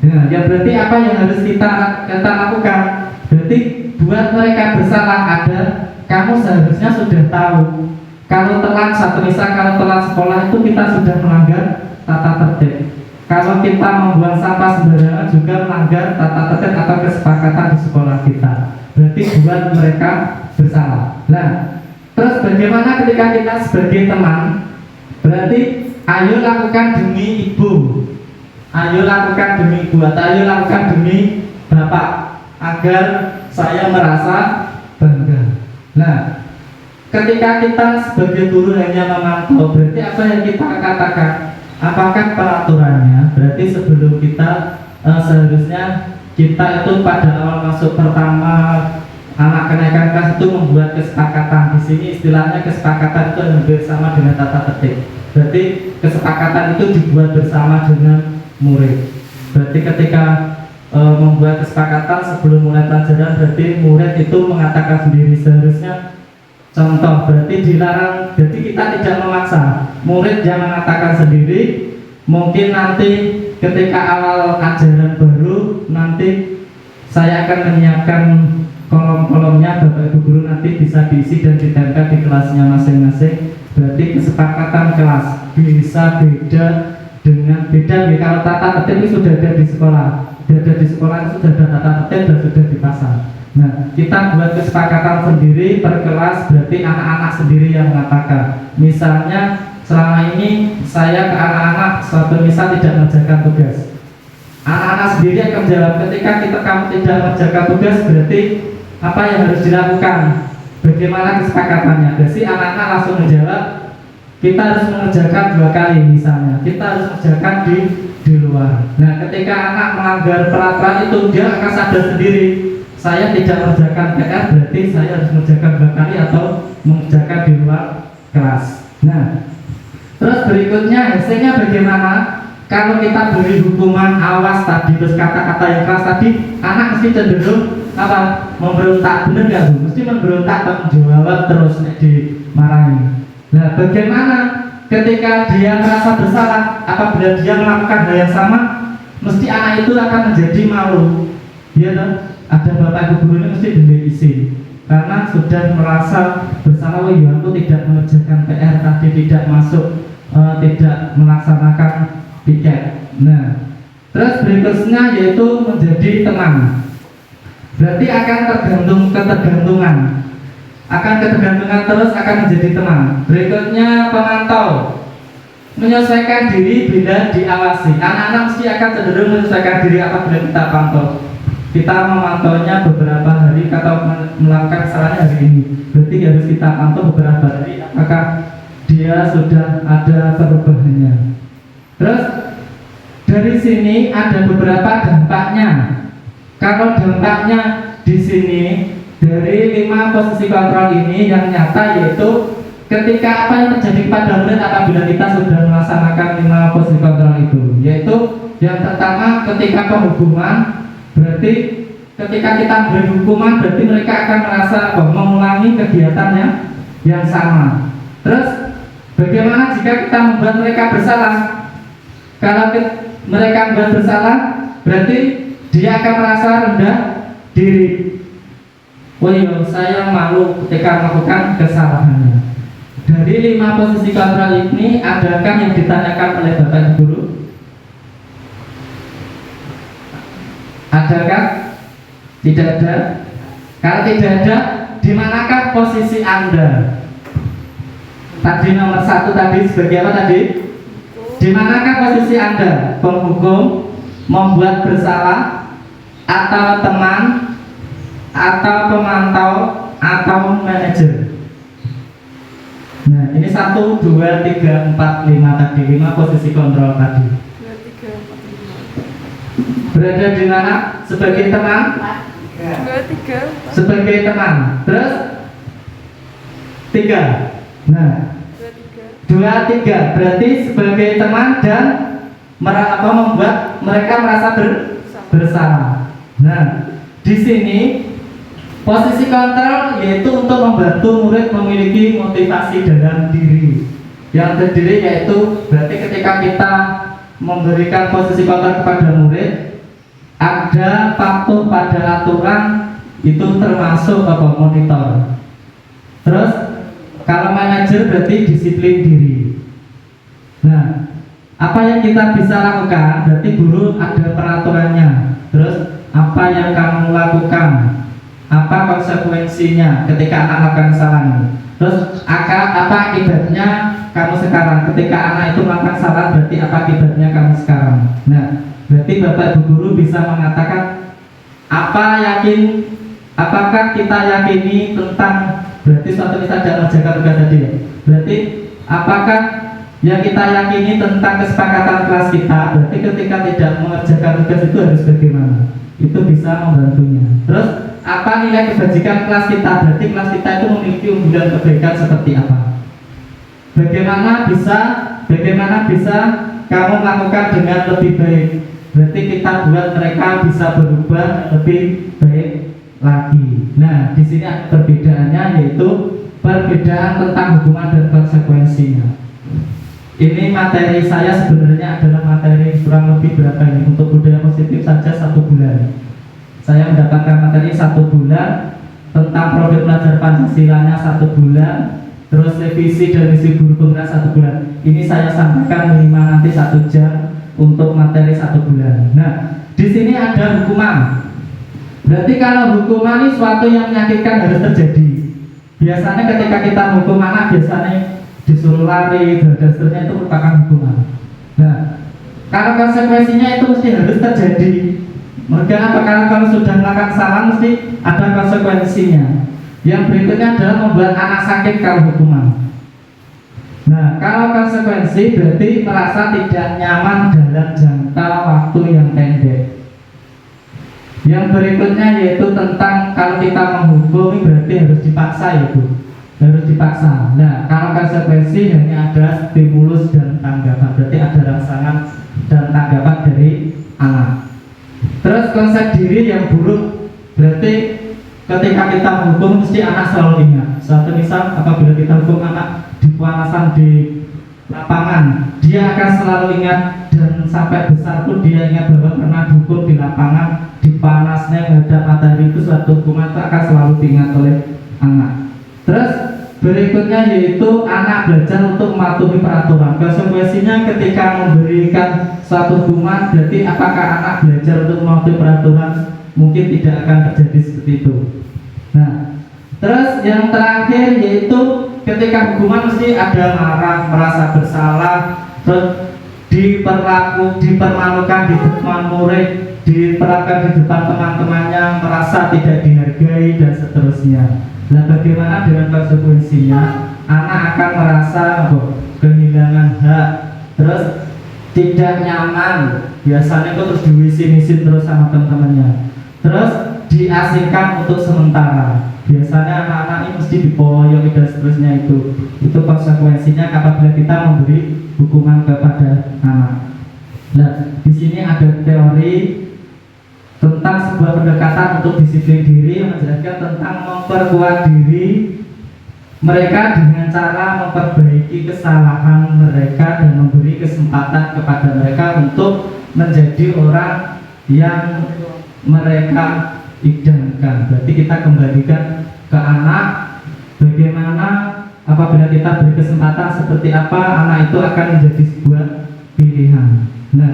Nah, ya berarti apa yang harus kita lakukan? Berarti buat mereka bersalah ada, kamu seharusnya sudah tahu. Kalau telat, satu misal kalau telat sekolah itu kita sudah melanggar tata tertib. Kalau kita membuang sampah sembarangan juga melanggar tata tertib atau kesepakatan di sekolah kita. Berarti buat mereka bersalah. Nah, terus bagaimana ketika kita sebagai teman? Berarti ayo lakukan demi ibu, ayo lakukan demi ibu, atau ayo lakukan demi bapak, agar saya merasa bangga. Nah, ketika kita sebagai guru hanya memantau, berarti apa yang kita katakan? Apakah peraturannya? Berarti sebelum kita seharusnya kita itu pada awal masuk pertama anak kenaikan kelas itu membuat kesepakatan. Di sini istilahnya kesepakatan itu hampir sama dengan tata tertib. Berarti kesepakatan itu dibuat bersama dengan murid. Berarti ketika membuat kesepakatan sebelum mulai pelajaran, berarti murid itu mengatakan sendiri. Seharusnya contoh, berarti dilarang, jadi kita tidak memaksa. Murid yang mengatakan sendiri. Mungkin nanti ketika awal ajaran baru, nanti saya akan menyiapkan kolom-kolomnya, Bapak Ibu guru nanti bisa diisi dan ditempel di kelasnya masing-masing. Berarti kesepakatan kelas bisa beda dengan kalau tata tertib itu sudah ada di sekolah. Di sekolah itu sudah ada tata tertib dan sudah dipasang. Nah, kita buat kesepakatan sendiri per kelas, berarti anak-anak sendiri yang mengatakan. Misalnya selama ini saya ke anak-anak suatu misal tidak mengerjakan tugas. Anak-anak sendiri akan menjawab. Ketika kamu tidak mengerjakan tugas, berarti apa yang harus dilakukan? Bagaimana kesepakatannya? Jadi anak-anak langsung menjawab, kita harus mengerjakan 2 kali misalnya. Kita harus mengerjakan di luar. Nah, ketika anak melanggar peraturan itu, dia akan sadar sendiri. Saya tidak mengerjakan PR, berarti saya harus mengerjakan 2 kali atau mengerjakan di luar kelas. Nah, terus berikutnya hasilnya bagaimana? Kalau kita beri hukuman awas tadi, terus kata-kata yang keras tadi, anak mesti cenderung apa? Memberontak, bener nggak Bu? Mesti memberontak atau menjawab terus dimarahi. Nah, bagaimana ketika dia merasa bersalah apabila dia melakukan hal yang sama? Mesti anak itu akan menjadi malu. Dia ada bapak ibu guru ini mesti diisi karena sudah merasa bersalah. Oh iya, aku tidak mengerjakan PR tadi, tidak masuk, tidak melaksanakan piket. Nah, terus berikutnya yaitu menjadi teman. Berarti akan ketergantungan terus akan menjadi teman. Berikutnya pemantau, menyesuaikan diri bila diawasi. Anak-anak mesti akan cenderung menyesuaikan diri apabila kita pantau. Kita memantaunya beberapa hari atau melakukan kesalahan hari ini. Berarti harus kita pantau beberapa hari apakah dia sudah ada perubahannya. Terus dari sini ada beberapa dampaknya. Kalau dampaknya di sini dari 5 posisi kontrol ini yang nyata, yaitu ketika apa yang terjadi pada murid apabila kita sudah melaksanakan 5 posisi kontrol itu, yaitu yang pertama ketika penghukuman, berarti ketika kita beri hukuman berarti mereka akan merasa mengulangi kegiatannya yang sama. Terus bagaimana jika kita membuat mereka bersalah? Kalau mereka membuat bersalah, berarti dia akan merasa rendah diri. Oh iya, saya malu ketika melakukan kesalahannya. Dari 5 posisi kontrol ini, adakah yang ditanyakan oleh Bapak Ibu Guru? Adakah? Tidak ada. Kalau tidak ada, di manakah posisi Anda? Tadi nomor 1 tadi sebagai apa tadi? Di manakah posisi Anda? Penghukum, membuat bersalah, atau teman, atau pemantau, atau manajer? Nah, ini 1, 2, 3, 4, 5 tadi, 5 posisi kontrol tadi.
2, 3, 4, 5.
Berada di mana? Sebagai teman?
2, 3, 4.
Sebagai teman. Terus 3. Nah,
2, 3.
2, 3 berarti sebagai teman dan membuat mereka merasa bersalah. Nah, di sini posisi kontrol yaitu untuk membantu murid memiliki motivasi dalam diri. Yang terdiri yaitu berarti ketika kita memberikan posisi kontrol kepada murid, ada patuh pada aturan, itu termasuk monitor. Terus kalau manajer berarti disiplin diri. Nah, apa yang kita bisa lakukan? Berarti guru ada peraturannya. Terus apa yang kamu lakukan? Apa konsekuensinya ketika anak melakukan kesalahan? Terus apa akibatnya kamu sekarang? Ketika anak itu melakukan kesalahan, berarti apa akibatnya kamu sekarang? Nah, berarti Bapak Ibu Guru bisa mengatakan apakah kita yakini tentang, berarti suatu misal dalam menjaga tugas tadi ya. Berarti apakah yang kita yakini tentang kesepakatan kelas kita? Berarti ketika tidak mengerjakan tugas itu harus bagaimana? Itu bisa membantunya. Terus apa nilai kebajikan kelas kita? Berarti kelas kita itu memiliki unggulan kebaikan seperti apa? Bagaimana bisa kamu melakukan dengan lebih baik? Berarti kita buat mereka bisa berubah lebih baik lagi. Nah, di sini ada perbedaannya, yaitu perbedaan tentang hukuman dan konsekuensinya. Ini materi saya sebenarnya adalah materi kurang lebih berapa ini? Untuk budaya positif saja 1 bulan. Saya mendapatkan materi 1 bulan, tentang produk belajar Pancasilanya 1 bulan, terus revisi dan isi guru penggerak 1 bulan. Ini saya sampaikan minimal nanti 1 jam untuk materi 1 bulan. Nah, di sini ada hukuman. Berarti kalau hukuman ini suatu yang menyakitkan harus terjadi. Biasanya ketika kita menghukum anak, biasanya disuruh lari dan seterusnya, itu merupakan hukuman. Nah, kalau konsekuensinya itu mesti harus terjadi. Mereka apa? Kalau sudah melakukan kesalahan mesti ada konsekuensinya. Yang berikutnya adalah membuat anak sakit kalau hukuman. Nah, kalau konsekuensi berarti merasa tidak nyaman dalam jangka waktu yang pendek. Yang berikutnya yaitu tentang kalau kita menghukum berarti harus dipaksa, ya Bu. Harus dipaksa. Nah, kalau konsekuensi hanya ada stimulus dan tanggapan, berarti ada rangsangan dan tanggapan dari anak. Terus konsep diri yang buruk, berarti ketika kita menghukum mesti anak selalu ingat. Suatu misal apabila kita hukum anak di pemanasan di lapangan, dia akan selalu ingat, dan sampai besar pun dia ingat bahwa pernah dihukum di lapangan, di panasnya menghadap matahari, itu suatu hukuman itu akan selalu diingat oleh anak. Terus berikutnya yaitu anak belajar untuk mematuhi peraturan. Konsekuensinya ketika memberikan suatu hukuman, berarti apakah anak belajar untuk mematuhi peraturan? Mungkin tidak akan terjadi seperti itu. Nah, terus yang terakhir yaitu ketika hukuman mesti ada marah, merasa bersalah, terus dipermalukan di depan murid, diterapkan di depan teman-temannya, merasa tidak dihargai dan seterusnya. Nah, bagaimana dengan konsekuensinya? Anak akan merasa kehilangan hak, terus tidak nyaman, biasanya itu terus diwisin-wisin terus sama teman-temannya, terus diasingkan untuk sementara. Biasanya anak-anak ini mesti dipoyoki dan seterusnya. Itu konsekuensinya apabila kita memberi hukuman kepada anak. Nah, di sini ada teori tentang sebuah pendekatan untuk disiplin diri yang menjelaskan tentang memperkuat diri mereka dengan cara memperbaiki kesalahan mereka dan memberi kesempatan kepada mereka untuk menjadi orang yang mereka idamkan. Berarti kita kembalikan ke anak bagaimana apabila kita beri kesempatan seperti apa, anak itu akan menjadi sebuah pilihan. Nah,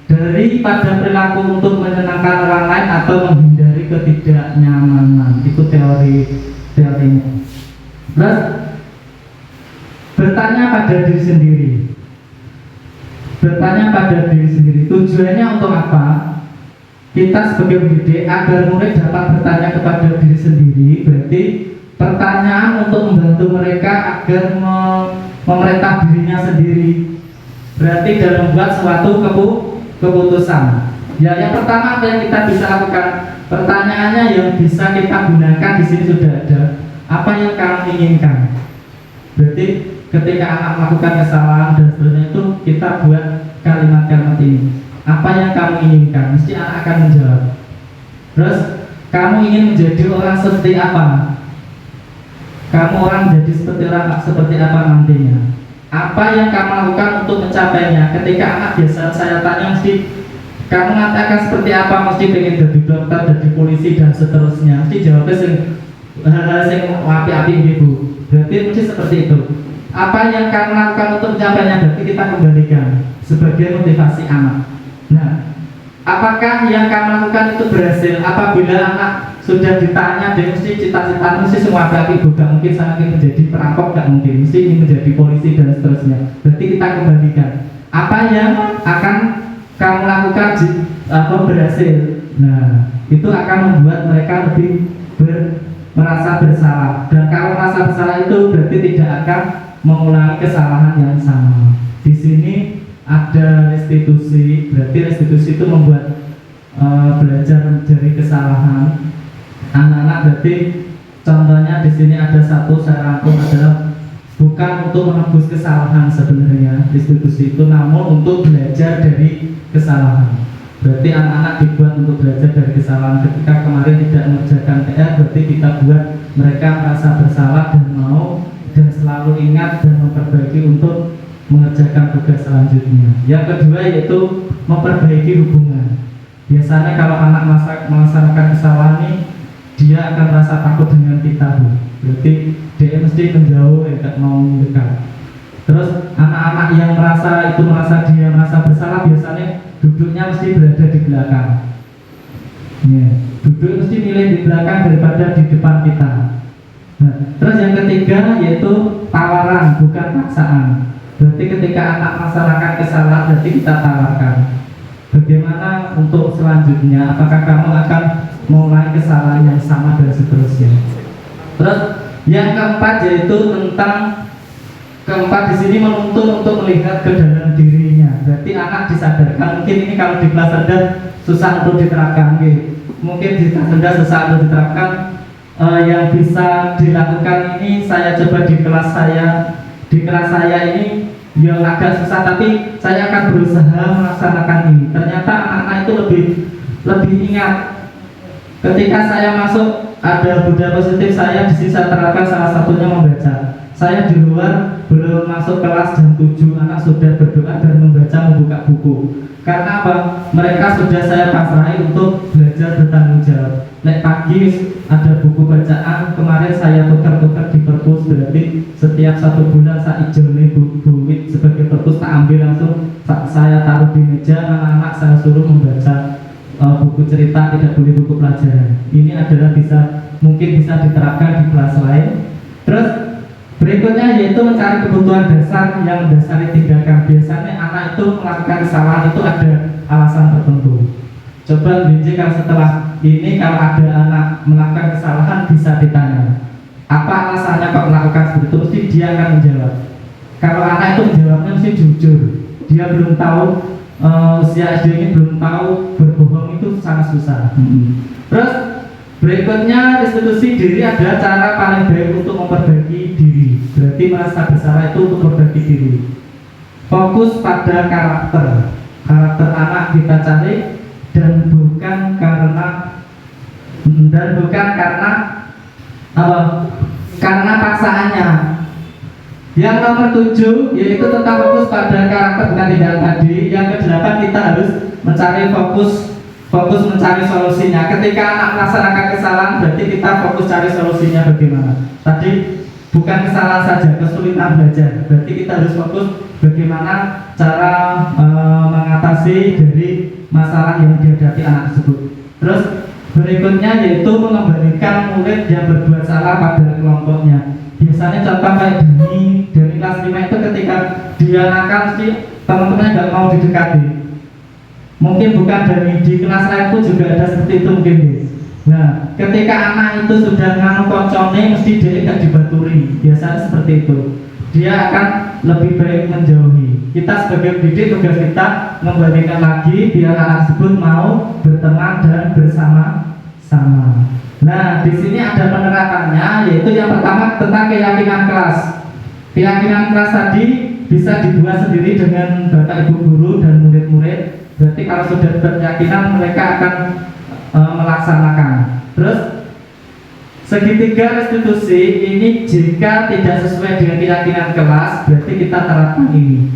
daripada perilaku untuk menyenangkan orang lain atau menghindari ketidaknyamanan, itu teorinya. Terus bertanya pada diri sendiri. Bertanya pada diri sendiri, tujuannya untuk apa? Kita sebagai pendidik agar murid dapat bertanya kepada diri sendiri, berarti pertanyaan untuk membantu mereka agar memerintah dirinya sendiri. Berarti dalam membuat suatu keputusan. Ya, yang pertama apa yang kita bisa lakukan? Pertanyaannya yang bisa kita gunakan di sini sudah ada. Apa yang kamu inginkan? Berarti ketika anak melakukan kesalahan dan seterusnya itu kita buat kalimat-kalimat ini. Apa yang kamu inginkan? Mesti anak akan menjawab. Terus, kamu ingin menjadi orang seperti apa? Kamu orang menjadi seperti apa nantinya? Apa yang kamu lakukan untuk mencapainya? Ketika anak biasa saya tanya mesti kamu nanti akan seperti apa? Mesti pengen jadi dokter, jadi polisi dan seterusnya. Mesti jawabnya hal-hal yang api-api gitu. Berarti mesti seperti itu. Apa yang kamu lakukan untuk mencapainya? Berarti kita kembalikan sebagai motivasi anak. Nah, apakah yang kamu lakukan itu berhasil? Apabila anak sudah ditanya, dia mesti cita-cita, mesti semua api ibu, gak mungkin saya ingin menjadi perampok, gak mungkin, mesti ingin menjadi polisi dan seterusnya. Berarti kita kembalikan apa yang akan kamu lakukan berhasil. Nah, itu akan membuat mereka lebih merasa bersalah. Dan kalau merasa bersalah itu berarti tidak akan mengulangi kesalahan yang sama. Di sini ada restitusi, berarti restitusi itu membuat belajar dari kesalahan anak-anak. Berarti contohnya di sini ada satu saya rangkum adalah bukan untuk menebus kesalahan sebenarnya restitusi itu, namun untuk belajar dari kesalahan. Berarti anak-anak dibuat untuk belajar dari kesalahan. Ketika kemarin tidak mengerjakan PR, berarti kita buat mereka merasa bersalah dan mau dan selalu ingat dan memperbaiki untuk mengerjakan tugas selanjutnya. Yang kedua yaitu memperbaiki hubungan. Biasanya kalau anak melaksanakan kesalahan ini, dia akan merasa takut dengan kita, Bu. Berarti dia mesti menjauh, tidak mau mendekat. Terus anak-anak yang merasa dia merasa bersalah, biasanya duduknya mesti berada di belakang. Ya, duduk mesti milih di belakang daripada di depan kita. Nah, terus yang ketiga yaitu tawaran, bukan paksaan. Berarti ketika anak melaksanakan kesalahan, berarti kita tawarkan. Bagaimana untuk selanjutnya? Apakah kamu akan mengulangi kesalahan yang sama dan seterusnya? Terus yang keempat yaitu keempat di sini menuntun untuk melihat ke dalam dirinya. Berarti anak disadarkan. Mungkin ini kalau di kelas rendah susah untuk diterapkan. Mungkin di kelas rendah susah untuk diterapkan. Yang bisa dilakukan ini saya coba di kelas saya. Di kelas saya ini yang agak susah, tapi saya akan berusaha melaksanakan ini. Ternyata anak-anak itu lebih ingat. Ketika saya masuk ada budaya positif, saya di sini saya terapkan salah satunya membaca. Saya di luar belum masuk kelas jam 7, anak sudah berdoa dan membuka buku. Karena apa? Mereka sudah saya pasrahi untuk belajar bertanggung jawab. Nek pagi ada buku bacaan, kemarin saya tukar-tukar di perpus, berarti setiap 1 bulan saya ijolnya duit sebagai perpus, tak ambil langsung saya taruh di meja, anak-anak saya suruh membaca buku cerita, tidak boleh buku pelajaran. Ini adalah mungkin bisa diterapkan di kelas lain. Terus berikutnya yaitu mencari kebutuhan dasar yang mendasari tindakan. Biasanya anak itu melakukan kesalahan itu ada alasan tertentu. Coba kalau setelah ini kalau ada anak melakukan kesalahan bisa ditanya, apa alasannya kok melakukan seperti itu? Mesti dia akan menjawab. Kalau anak itu menjawabnya mesti jujur. Dia belum tahu usia SD ini belum tahu berbohong itu sangat susah. Terus berikutnya restitusi diri adalah cara paling baik untuk memperbaiki diri. Berarti merasa bersalah itu untuk memperbaiki diri. Fokus pada karakter anak kita cari dan bukan karena karena paksaannya. Yang nomor 7 yaitu tetap fokus pada karakter bukan tindakan tadi. Yang ke-8 kita harus mencari fokus mencari solusinya. Ketika anak melaksanakan kesalahan berarti kita fokus cari solusinya bagaimana. Tadi bukan kesalahan saja, kesulitan belajar. Berarti kita harus fokus bagaimana cara mengatasi dari masalah yang dihadapi anak tersebut. Terus berikutnya yaitu mengembalikan murid yang berbuat salah pada kelompoknya. Biasanya contoh kayak dari kelas 5 itu ketika dia nakal, teman-temannya nggak mau didekati. Mungkin bukan dari di kelas lain pun juga ada seperti itu mungkin. Nah, ketika anak itu sudah nganu koncone, mesti dia gak dibaturi. Biasanya seperti itu. Dia akan lebih baik menjauhi. Kita sebagai pendidik tugas kita mengembalikan lagi biar anak tersebut mau berteman dan bersama-sama. Nah, di sini ada penerapannya, yaitu yang pertama tentang keyakinan kelas. Keyakinan kelas tadi bisa dibuat sendiri dengan bapak ibu guru dan murid-murid. Berarti kalau sudah berkeyakinan mereka akan melaksanakan. Terus segitiga restitusi ini jika tidak sesuai dengan keyakinan kelas, berarti kita terapkan ini.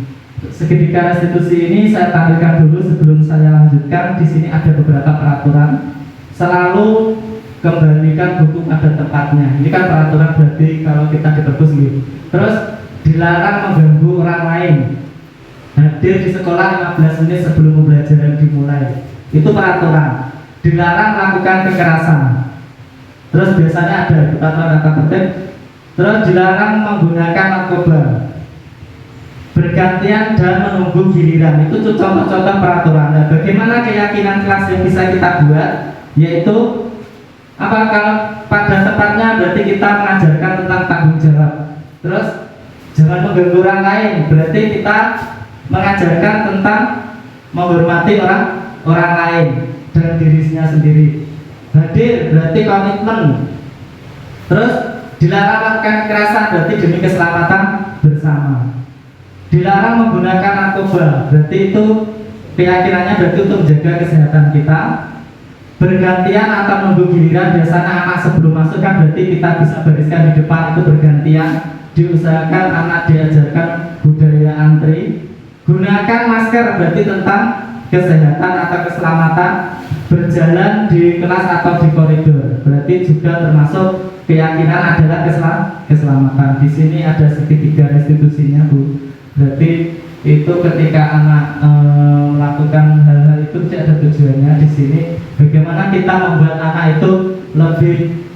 Segitiga restitusi ini saya tampilkan dulu sebelum saya lanjutkan. Di sini ada beberapa peraturan. Selalu kembalikan buku pada tempatnya. Ini kan peraturan, berarti kalau kita di perpus gitu. Terus dilarang mengganggu orang lain. Hadir di sekolah 15 menit sebelum pembelajaran dimulai. Itu peraturan. Dilarang melakukan kekerasan. Terus biasanya ada peraturan tata tertib. Terus dilarang menggunakan narkoba. Bergantian dan menunggu giliran. Itu contoh-contoh peraturan. Nah, bagaimana keyakinan kelas yang bisa kita buat? Yaitu apa, kalau pada tempatnya berarti kita mengajarkan tentang tanggung jawab. Terus jangan mengganggu orang lain. Berarti kita mengajarkan tentang menghormati orang lain dan dirinya sendiri. Hadir berarti komitmen. Terus dilarang melakukan kekerasan, berarti demi keselamatan bersama. Dilarang menggunakan narkoba, berarti itu keyakinannya berarti untuk menjaga kesehatan kita. Bergantian atau menunggu giliran, biasanya anak sebelum masuk kan berarti kita bisa bariskan di depan, itu bergantian. Diusahakan anak diajarkan budaya antri. Gunakan masker, berarti tentang kesehatan atau keselamatan. Berjalan di kelas atau di koridor, berarti juga termasuk keyakinan adalah keselamatan. Di sini ada segitiga restitusinya, Bu. Berarti itu ketika anak melakukan hal-hal itu tidak ada tujuannya. Di sini bagaimana kita membuat anak itu lebih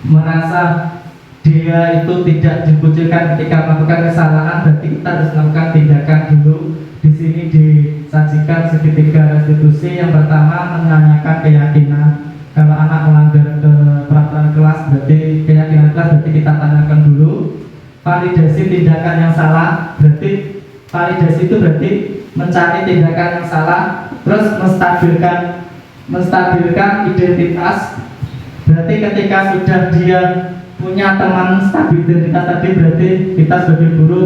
merasa dia itu tidak dikucilkan ketika melakukan kesalahan. Berarti kita harus melakukan tindakan dulu. Di sini disajikan segitiga restitusi. Yang pertama menanyakan keyakinan. Kalau anak melanggar ke peraturan kelas, berarti keyakinan kelas, berarti kita tanyakan dulu. Validasi tindakan yang salah, berarti validasi itu berarti mencari tindakan yang salah. Terus menstabilkan identitas, berarti ketika sudah dia punya teman stabil identitas tadi, berarti kita sebagai guru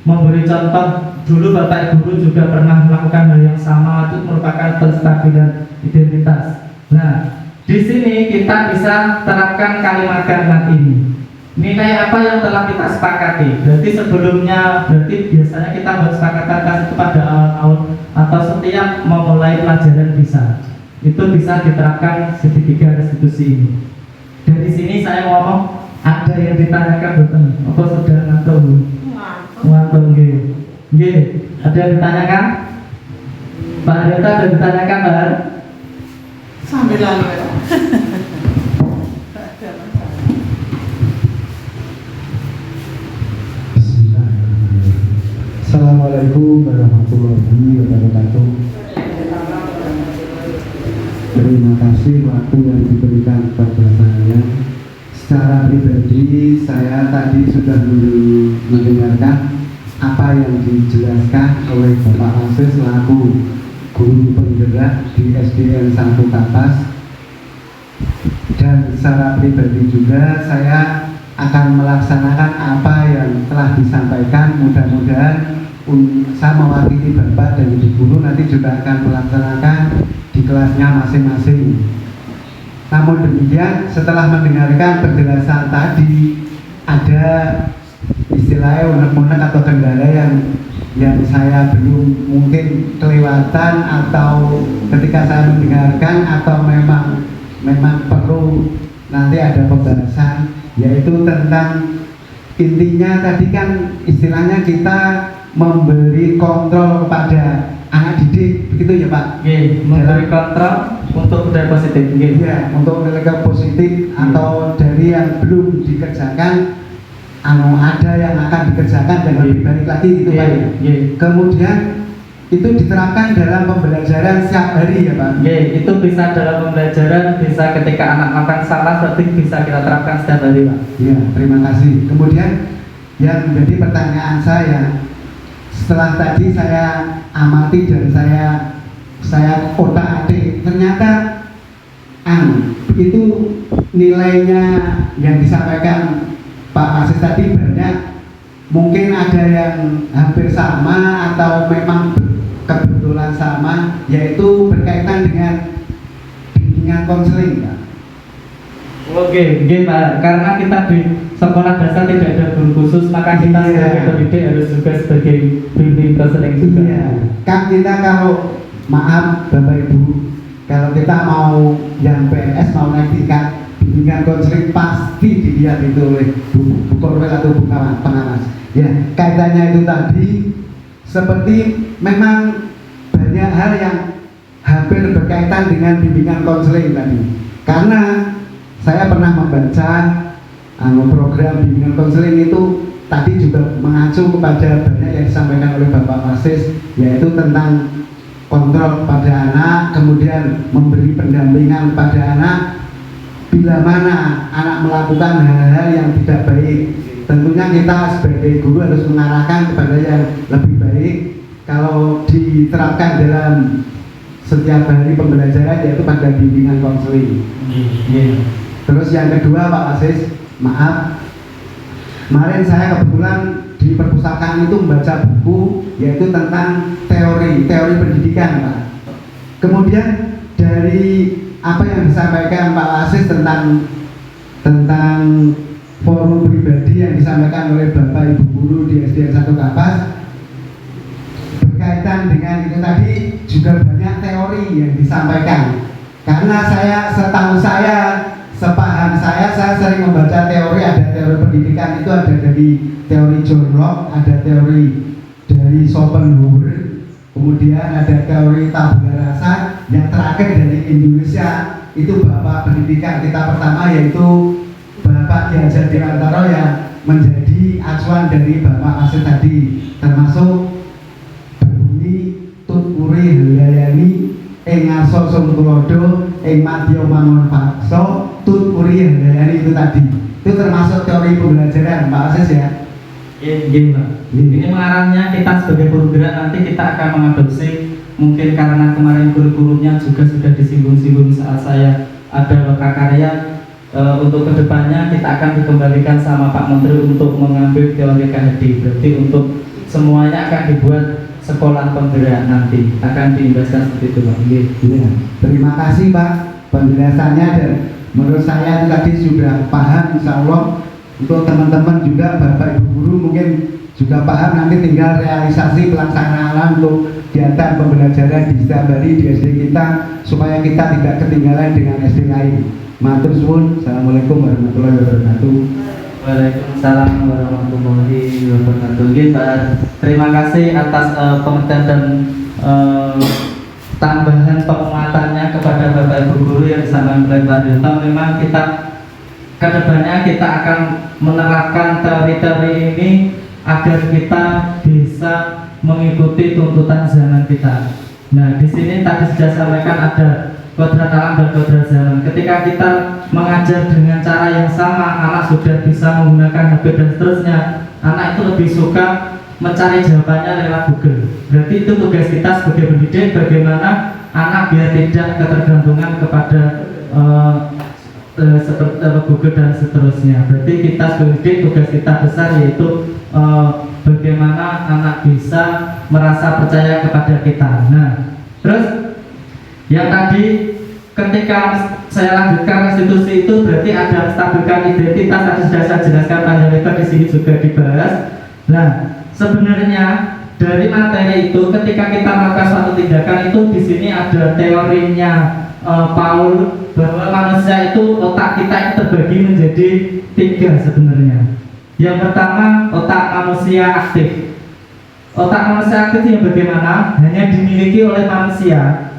memberi contoh. Dulu bapak guru juga pernah melakukan hal yang sama, itu merupakan penstabilan identitas. Nah, di sini kita bisa terapkan kalimat-kalimat ini. Nilai apa yang telah kita sepakati? Berarti sebelumnya, berarti biasanya kita bersepakatan itu pada awal atau setiap memulai pelajaran bisa. Itu bisa diterapkan segitiga restitusi ini. Dan di sini saya ngomong, ada yang ditanyakan betul? Apa sudah ngantuk? Ngantuk, nggih. Ada yang ditanyakan? Pak Deta ada yang ditanyakan, Pak?
Sambil lalu.
Assalamualaikum warahmatullahi wabarakatuh. Terima kasih waktu yang diberikan kepada saya. Secara pribadi saya tadi sudah mendengarkan apa yang dijelaskan oleh Bapak Nasir selaku guru penggerak di SDN 1 Kapas. Dan secara pribadi juga saya akan melaksanakan apa yang telah disampaikan. Mudah-mudahan saya mewakili Bapak dan Ibu Guru nanti juga akan melaksanakan di kelasnya masing-masing. Namun demikian, setelah mendengarkan penjelasan tadi, ada istilahnya unek-unek atau kendala yang saya belum mungkin kelewatan, atau ketika saya mendengarkan, atau memang perlu nanti ada pembahasan, yaitu tentang intinya tadi kan istilahnya kita memberi kontrol kepada anak didik, begitu ya Pak?
Nggih, memberi kontrol untuk budaya positif. Nggih.
Ya, untuk nilai positif atau dari yang belum dikerjakan, ada yang akan dikerjakan dan lebih baik lagi gitu Pak. Ya?
Nggih.
Kemudian itu diterapkan dalam pembelajaran setiap hari ya Pak?
Nggih, itu bisa dalam pembelajaran, bisa ketika anak melakukan salah, berarti bisa kita terapkan setiap hari Pak.
Ya, terima kasih. Kemudian yang menjadi pertanyaan saya, setelah tadi saya amati dan saya otak-atik, ternyata itu nilainya yang disampaikan Pak Asis tadi banyak, mungkin ada yang hampir sama atau memang kebetulan sama, yaitu berkaitan dengan bimbingan konseling Pak.
Oke, Pak. Karena kita di sekolah dasar tidak ada guru khusus, maka kita sebagai pendidik harus juga sebagai bimbing konseling juga.
Iya. Kan kita kalau maaf Bapak Ibu, kalau kita mau yang PNS mau naik tingkat bimbingan konseling pasti dilihat itu oleh Bu Korwil atau Bu Pengawas. Ya, kaitannya itu tadi seperti memang banyak hal yang hampir berkaitan dengan bimbingan konseling tadi. Karena saya pernah membaca program bimbingan konseling itu tadi juga mengacu kepada banyak yang disampaikan oleh Bapak Asis, yaitu tentang kontrol pada anak, kemudian memberi pendampingan pada anak bila mana anak melakukan hal-hal yang tidak baik. Tentunya kita sebagai guru harus mengarahkan kepada yang lebih baik. Kalau diterapkan dalam setiap hari pembelajaran, yaitu pada bimbingan konseling. Terus yang kedua Pak Asis, maaf, kemarin saya kebetulan di perpustakaan itu membaca buku yaitu tentang teori pendidikan Pak. Kemudian dari apa yang disampaikan Pak Asis tentang forum pribadi yang disampaikan oleh Bapak Ibu guru di SDN 1 Kapas, berkaitan dengan itu tadi juga banyak teori yang disampaikan. Karena setahu saya, sepaham saya sering membaca teori, ada teori pendidikan itu ada dari teori John Locke, ada teori dari Schopenhauer, kemudian ada teori tabula rasa, yang terakhir dari Indonesia itu Bapak pendidikan kita pertama yaitu Bapak Ki Hajar Dewantara yang menjadi acuan dari Bapak Asis tadi, termasuk berbunyi tutpuri helayani ing ngaso sungtulodo ing madya mangun fakso tutpuri helayani itu tadi. Itu termasuk teori pembelajaran Pak Asis ya.
Iya Pak. Ini mengarahnya kita sebagai program nanti kita akan mengadopsi, mungkin karena kemarin kurikulumnya juga sudah disinggung-singgung saat saya ada loka karya. Untuk kedepannya kita akan dikembalikan sama Pak Menteri untuk mengambil teori KHD. Berarti untuk semuanya akan dibuat sekolah penggerak nanti, akan diimbaskan seperti itu Pak.
Ya. Terima kasih Pak penjelasannya, dan menurut saya tadi sudah paham, insya Allah untuk teman-teman juga Bapak Ibu guru mungkin juga paham, nanti tinggal realisasi pelaksanaan untuk kegiatan pembelajaran di setiap hari di SD kita supaya kita tidak ketinggalan dengan SD lain. Matur suwun. Assalamualaikum warahmatullahi wabarakatuh.
Waalaikumsalam warahmatullahi wabarakatuh. Pak, terima kasih atas pengertian dan tambahan penguatannya kepada Bapak Ibu guru yang disampaikan oleh Pak Dirto. Memang kita kedepannya kita akan menerapkan teori-teori ini agar kita bisa mengikuti tuntutan zaman kita. Nah, di sini tadi sudah sampaikan ada kodrat alam dan kodrat zaman. Ketika kita mengajar dengan cara yang sama, anak sudah bisa menggunakan HP dan seterusnya, anak itu lebih suka mencari jawabannya lewat Google. Berarti itu tugas kita sebagai pendidik, bagaimana anak biar tidak ketergantungan kepada Google dan seterusnya. Berarti kita sebagai pendidik, tugas kita besar yaitu bagaimana anak bisa merasa percaya kepada kita. Nah, terus yang tadi ketika saya lanjutkan restitusi itu berarti ada menstabilkan identitas, tadi sudah saya jelaskan panjang lebar, di sini juga dibahas. Nah, sebenarnya dari materi itu ketika kita melakukan suatu tindakan itu di sini ada teorinya Paul bahwa manusia itu, otak kita itu terbagi menjadi 3 sebenarnya. Yang pertama, otak manusia aktif. Otak manusia aktif yang bagaimana? Hanya dimiliki oleh manusia.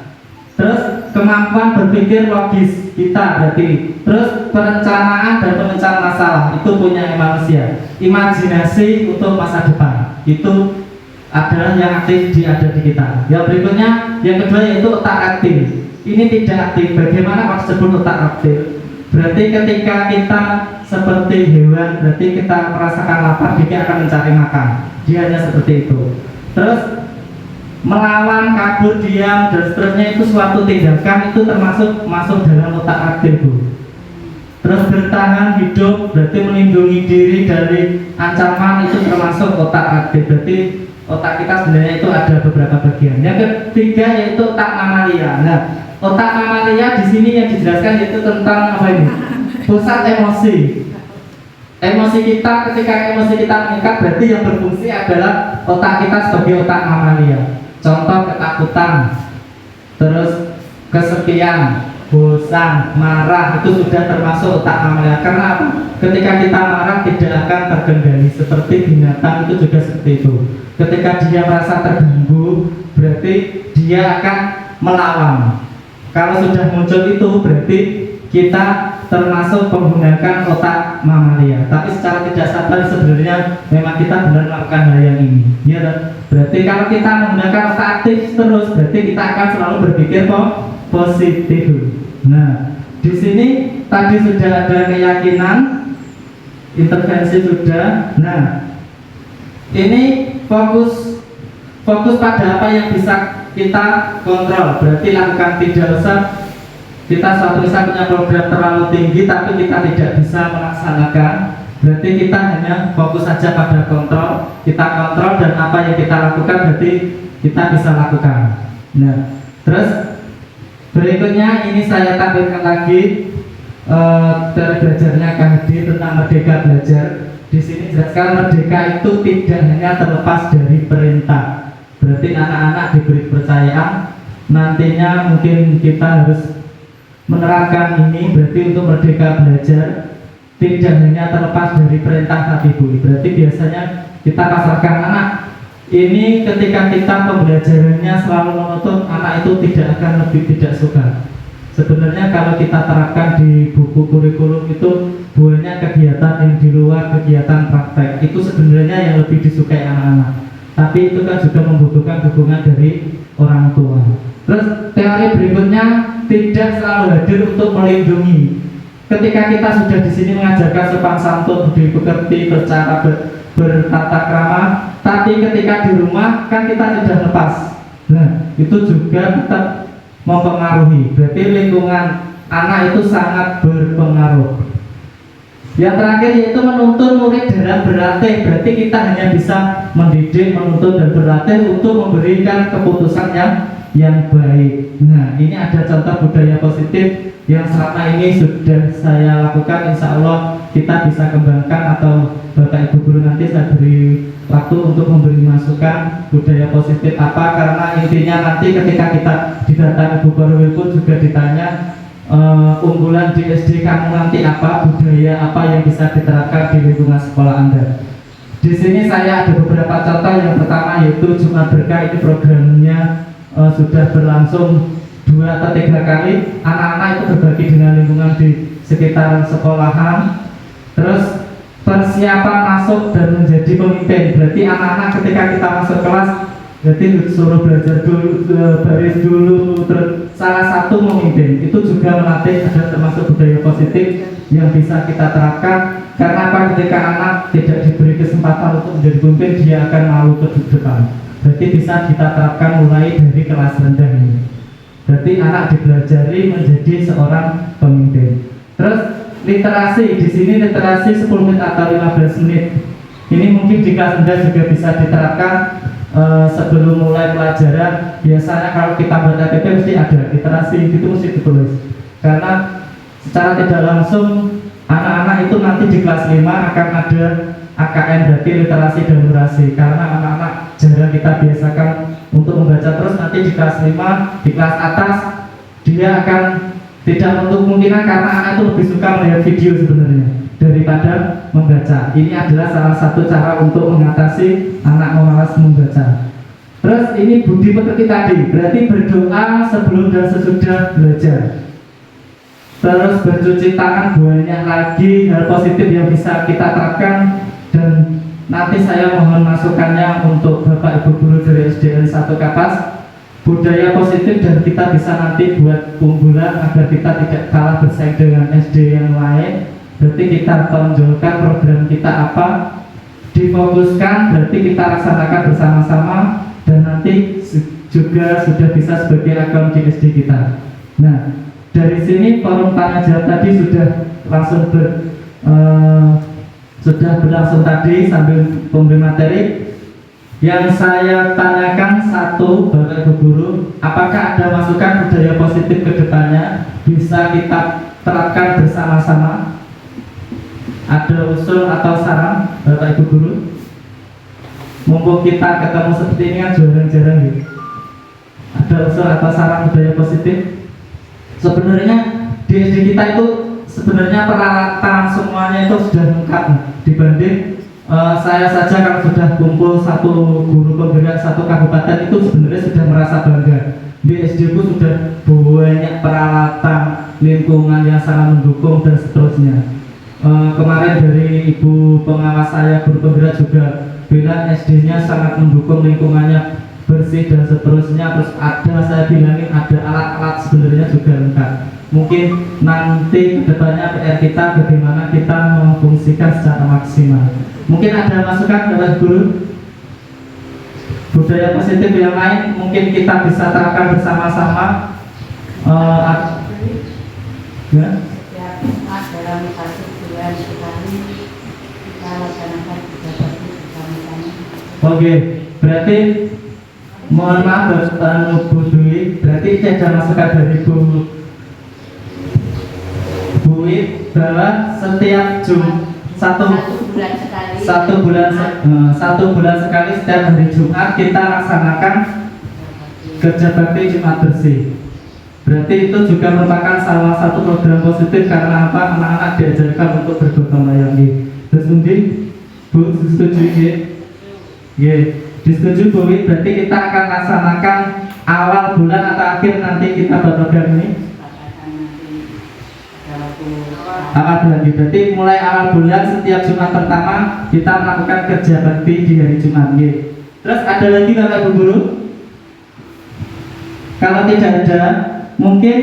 Terus kemampuan berpikir logis kita berarti. Terus perencanaan dan pemecahan masalah itu punya manusia. Imajinasi untuk masa depan itu adalah yang aktif ada di kita. Yang berikutnya, yang kedua yaitu otak aktif. Ini tidak aktif. Bagaimana kok disebut otak aktif? Berarti ketika kita seperti hewan, berarti kita merasakan lapar, dia akan mencari makan. Dia hanya seperti itu. Terus melawan, kabur, diam, dan seterusnya itu suatu tindakan, itu termasuk masuk dalam otak aktif, Bu. Terus bertahan hidup, berarti melindungi diri dari ancaman, itu termasuk otak aktif. Berarti otak kita sebenarnya itu ada beberapa bagian. Yang ketiga yaitu otak mamalia. Nah, otak mamalia di sini yang dijelaskan yaitu tentang apa ini? Pusat emosi. Emosi kita, ketika emosi kita meningkat, berarti yang berfungsi adalah otak kita sebagai otak mamalia. Contoh ketakutan, terus kesepian, bosan, marah, itu sudah termasuk otak mamalia. Karena apa? Ketika kita marah tidak akan terkendali, seperti binatang itu juga seperti itu. Ketika dia merasa terganggu, berarti dia akan melawan. Kalau sudah muncul itu, berarti kita termasuk menggunakan otak mamalia. Tapi secara tidak sadar sebenarnya memang kita benar melakukan hal yang ini. Ya, berarti kalau kita menggunakan otak aktif terus, berarti kita akan selalu berpikir positif. Nah, di sini tadi sudah ada keyakinan, intervensi sudah. Nah, ini fokus pada apa yang bisa kita kontrol. Berarti lakukan, tidak usah kita suatu saat punya program terlalu tinggi tapi kita tidak bisa melaksanakan. Berarti kita hanya fokus saja pada kontrol. Kita kontrol dan apa yang kita lakukan berarti kita bisa lakukan. Nah, terus berikutnya ini saya tampilkan lagi dari belajarnya Kahdi tentang merdeka belajar. Di sini jelaskan merdeka itu tidak hanya terlepas dari perintah. Berarti anak-anak diberi kepercayaan. Nantinya mungkin kita harus menerapkan ini. Berarti untuk merdeka belajar tidak hanya terlepas dari perintah tapi Bu. Berarti biasanya kita pasarkan anak. Ini ketika kita pembelajarannya selalu menuntut, anak itu tidak akan lebih tidak suka. Sebenarnya kalau kita terapkan di buku kurikulum itu banyak kegiatan yang di luar kegiatan praktek. Itu sebenarnya yang lebih disukai anak-anak. Tapi itu kan juga membutuhkan dukungan dari orang tua. Terus teori berikutnya tidak selalu hadir untuk melindungi. Ketika kita sudah di sini mengajarkan sopan santun, budi pekerti, bercara bertata krama, tapi ketika di rumah kan kita tidak lepas. Nah, itu juga tetap mempengaruhi. Berarti lingkungan anak itu sangat berpengaruh. Yang terakhir yaitu menuntun murid dalam berlatih. Berarti kita hanya bisa mendidik, menuntun dan berlatih untuk memberikan keputusan yang baik. Nah, ini ada contoh budaya positif yang selama ini sudah saya lakukan. Insya Allah kita bisa kembangkan, atau Bapak Ibu Guru nanti saya beri waktu untuk memberi masukan budaya positif apa. Karena intinya nanti ketika kita didatangi Ibu Korwil pun juga ditanya unggulan di SD kamu nanti apa, budaya apa yang bisa diterapkan di lingkungan sekolah Anda. Di sini saya ada beberapa contoh. Yang pertama yaitu Jumat Berkah. Ini programnya sudah berlangsung 2 atau 3 kali. Anak-anak itu berbagi dengan lingkungan di sekitar sekolahan. Terus persiapan masuk dan menjadi pemimpin. Berarti anak-anak ketika kita masuk kelas, berarti suruh belajar dulu, baris dulu, terus salah satu memimpin. Itu juga melatih, ada termasuk budaya positif yang bisa kita terapkan. Karena apa? Ketika anak tidak diberi kesempatan untuk menjadi pemimpin, dia akan malu ke depan. Berarti bisa kita terapkan mulai dari kelas rendah ini. Berarti anak dipelajari menjadi seorang pemimpin. Terus literasi, di sini literasi 10 menit atau 15 menit. Ini mungkin di kelas rendah juga bisa diterapkan. Sebelum mulai pelajaran, biasanya kalau kita buat KTP mesti ada literasi, itu mesti ditulis. Karena secara tidak langsung anak-anak itu nanti di kelas 5 akan ada AKN, berarti literasi dan numerasi. Karena anak-anak jarang kita biasakan untuk membaca, terus nanti di kelas 5, di kelas atas dia akan tidak menutup kemungkinan karena anak itu lebih suka melihat video sebenarnya. daripada membaca. Ini adalah salah satu cara untuk mengatasi anak malas membaca. Terus ini budi pekerti tadi, berarti berdoa sebelum dan sesudah belajar. Terus bercuci tangan, banyak lagi hal positif yang bisa kita terapkan, dan nanti saya mohon masukannya untuk Bapak Ibu Guru dari SDN 1 Kapas. Budaya positif dan kita bisa nanti buat unggulan agar kita tidak kalah bersaing dengan SD yang lain. Berarti kita tonjolkan program kita apa, difokuskan, berarti kita laksanakan bersama-sama, dan nanti juga sudah bisa sebagai akun di SD kita. Nah, dari sini forum tanya jawab tadi sudah langsung sudah berlangsung tadi sambil pemberi materi. Yang saya tanyakan satu, Bapak Ibu Guru, apakah ada masukan budaya positif ke depannya bisa kita terapkan bersama-sama? Ada usul atau saran, Bapak Ibu Guru? Mumpung kita ketemu seperti ini kan jarang-jarang gitu. Ada usul atau saran budaya positif? Sebenarnya di SD kita itu sebenarnya peralatan semuanya itu sudah lengkap dibanding saya saja kalau sudah kumpul satu guru penggerak satu kabupaten itu sebenarnya sudah merasa bangga. Di SD ku sudah banyak peralatan, lingkungan yang sangat mendukung dan seterusnya. Kemarin dari ibu pengawas saya guru penggerak juga bilang SD-nya sangat mendukung, lingkungannya bersih dan seterusnya. Terus ada, saya bilangin ada alat-alat sebenarnya juga lengkap. Mungkin nanti kedepannya PR kita bagaimana kita memfungsikan secara maksimal. Mungkin ada masukan Bapak Guru budaya positif yang lain mungkin kita bisa terapkan bersama-sama. Ya?
Setiap Jumat dalam 1 bulan sekali kita laksanakan ibadah bersama-sama.
Oke, berarti mohon maaf Bu Dwi, berarti ada masukan dari Bu Wit bahwa setiap satu bulan sekali setiap hari Jumat kita laksanakan kerja bakti Jumat bersih. Berarti itu juga merupakan salah satu program positif karena apa? Anak-anak diajarkan untuk bergotong royong. Terus kemudian Bu setuju ya? Ya, disetujui Bu Wit, berarti kita akan laksanakan awal bulan atau akhir nanti kita buat program ini. Awal bulan, berarti mulai awal bulan setiap Jumat pertama kita melakukan kerja bakti di hari Jumat. Terus ada lagi Bapak Ibu Guru? Kalau tidak ada, mungkin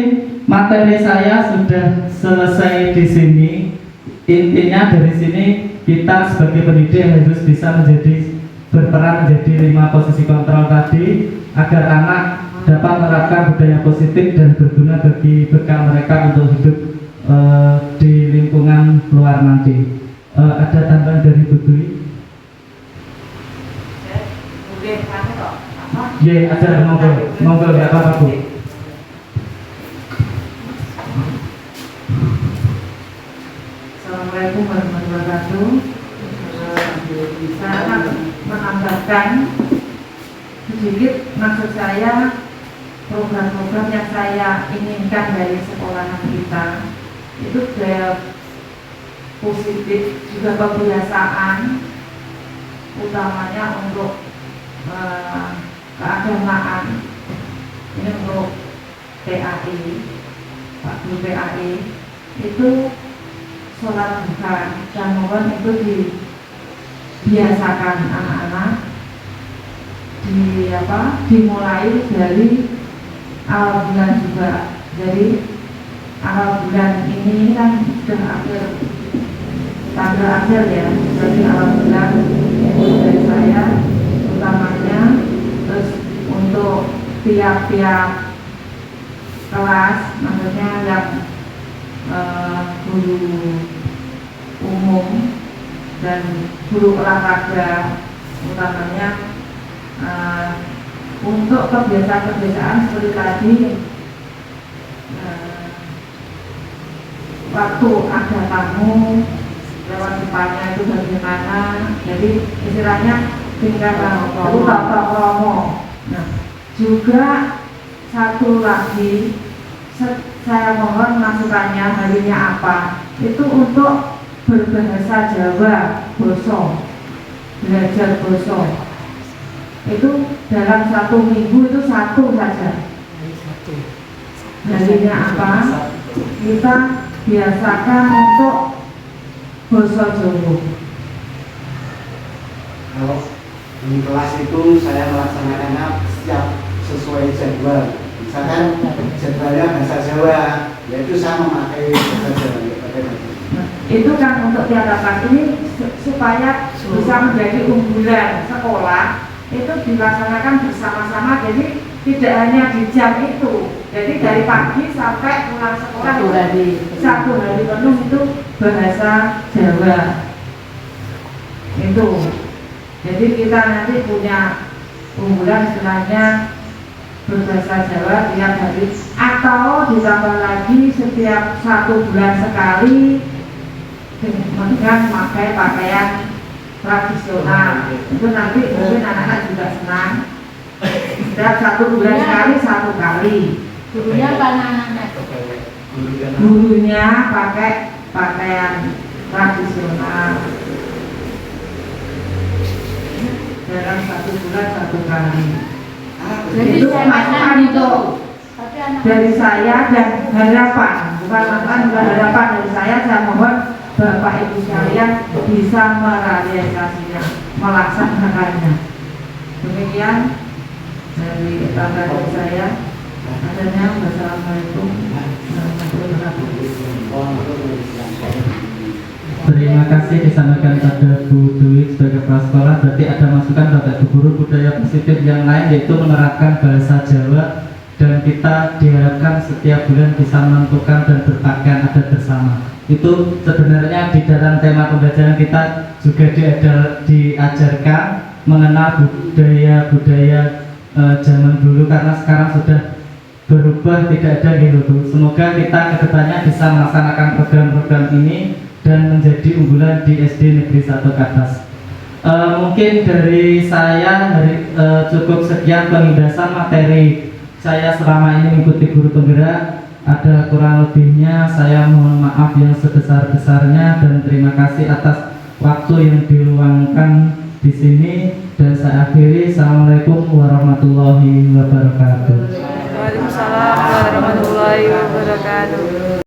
materi saya sudah selesai di sini. Intinya dari sini kita sebagai pendidik harus bisa berperan menjadi 5 posisi kontrol tadi agar anak dapat menerapkan budaya positif dan berguna bagi bekal mereka untuk hidup di lingkungan luar nanti. Ada tambahan dari Bu Dwi? Ya, ada monggo nggak apa-apa Bu.
Assalamualaikum warahmatullahi wabarakatuh. Saya akan menambahkan sedikit, maksud saya program-program yang saya inginkan dari sekolahan kita itu budaya positif, juga kebiasaan, utamanya untuk keagamaan. Ini untuk PAI, Pak Guru PAI itu sholat duha dan mohon itu dibiasakan anak-anak dimulai dari awal bulan juga. Jadi awal bulan ini kan sudah tanggal akhir ya, jadi awal bulan dari saya utamanya. Terus untuk tiap-tiap kelas, maksudnya yang guru umum dan guru olahraga utamanya untuk kebiasaan-kebiasaan seperti tadi, waktu ada tamu lewat depannya itu bagaimana, jadi istilahnya tinggal itu bapak promo. Nah, juga satu lagi saya mohon masukannya harinya apa, itu untuk berbahasa Jawa, basa, belajar basa. Itu dalam 1 minggu itu 1 saja. Harinya apa? Kita biasakan untuk basa Jawa.
Kalau di kelas itu saya melaksanakannya setiap sesuai jadwal. Misalkan jadwalnya bahasa Jawa, yaitu saya memakai bahasa Jawa.
Itu kan untuk tiadakan ini supaya bisa menjadi unggulan sekolah, itu dilaksanakan bersama-sama, jadi tidak hanya di jam itu. Jadi dari pagi sampai pulang sekolah satu hari penuh itu bahasa Jawa. Itu. Jadi kita nanti punya unggulan istilahnya berbahasa Jawa tiap hari, atau ditambah lagi setiap 1 bulan sekali dengan memakai pakaian tradisional. Itu nanti mungkin anak-anak juga senang. Setiap 1 bulan sekali 1 kali.
Gurunya apa anak-anak?
Gurunya pakai pakaian tradisional. Dalam 1 bulan 1 kali.
Jadi
Itu masukan untuk
tapi anak
dari saya dan harapan, bukan masukan, bukan harapan dari saya mohon Bapak Ibu sekalian bisa merealisasinya, melaksanakannya. Demikian dari tanda dari saya. Adanya, wassalamualaikum warahmatullahi wabarakatuh.
Terima kasih disampaikan pada Bu Dwi sebagai kepala sekolah. Berarti ada masukan Bapak Ibu guru budaya positif yang lain, yaitu menerapkan bahasa Jawa, dan kita diharapkan setiap bulan bisa menentukan dan berpakaian adat bersama. Itu sebenarnya di dalam tema pembelajaran kita juga diajarkan mengenal budaya-budaya zaman dulu, karena sekarang sudah berubah, tidak ada gitu. Semoga kita kedepannya bisa melaksanakan program-program ini dan menjadi unggulan di SD Negeri 1 Katas. Mungkin dari saya cukup sekian penjelasan materi saya selama ini mengikuti guru penggerak. Ada kurang lebihnya saya mohon maaf yang sebesar-besarnya, dan terima kasih atas waktu yang diluangkan di sini, dan saya akhiri. Assalamualaikum warahmatullahi wabarakatuh.
Waalaikumsalam warahmatullahi wabarakatuh.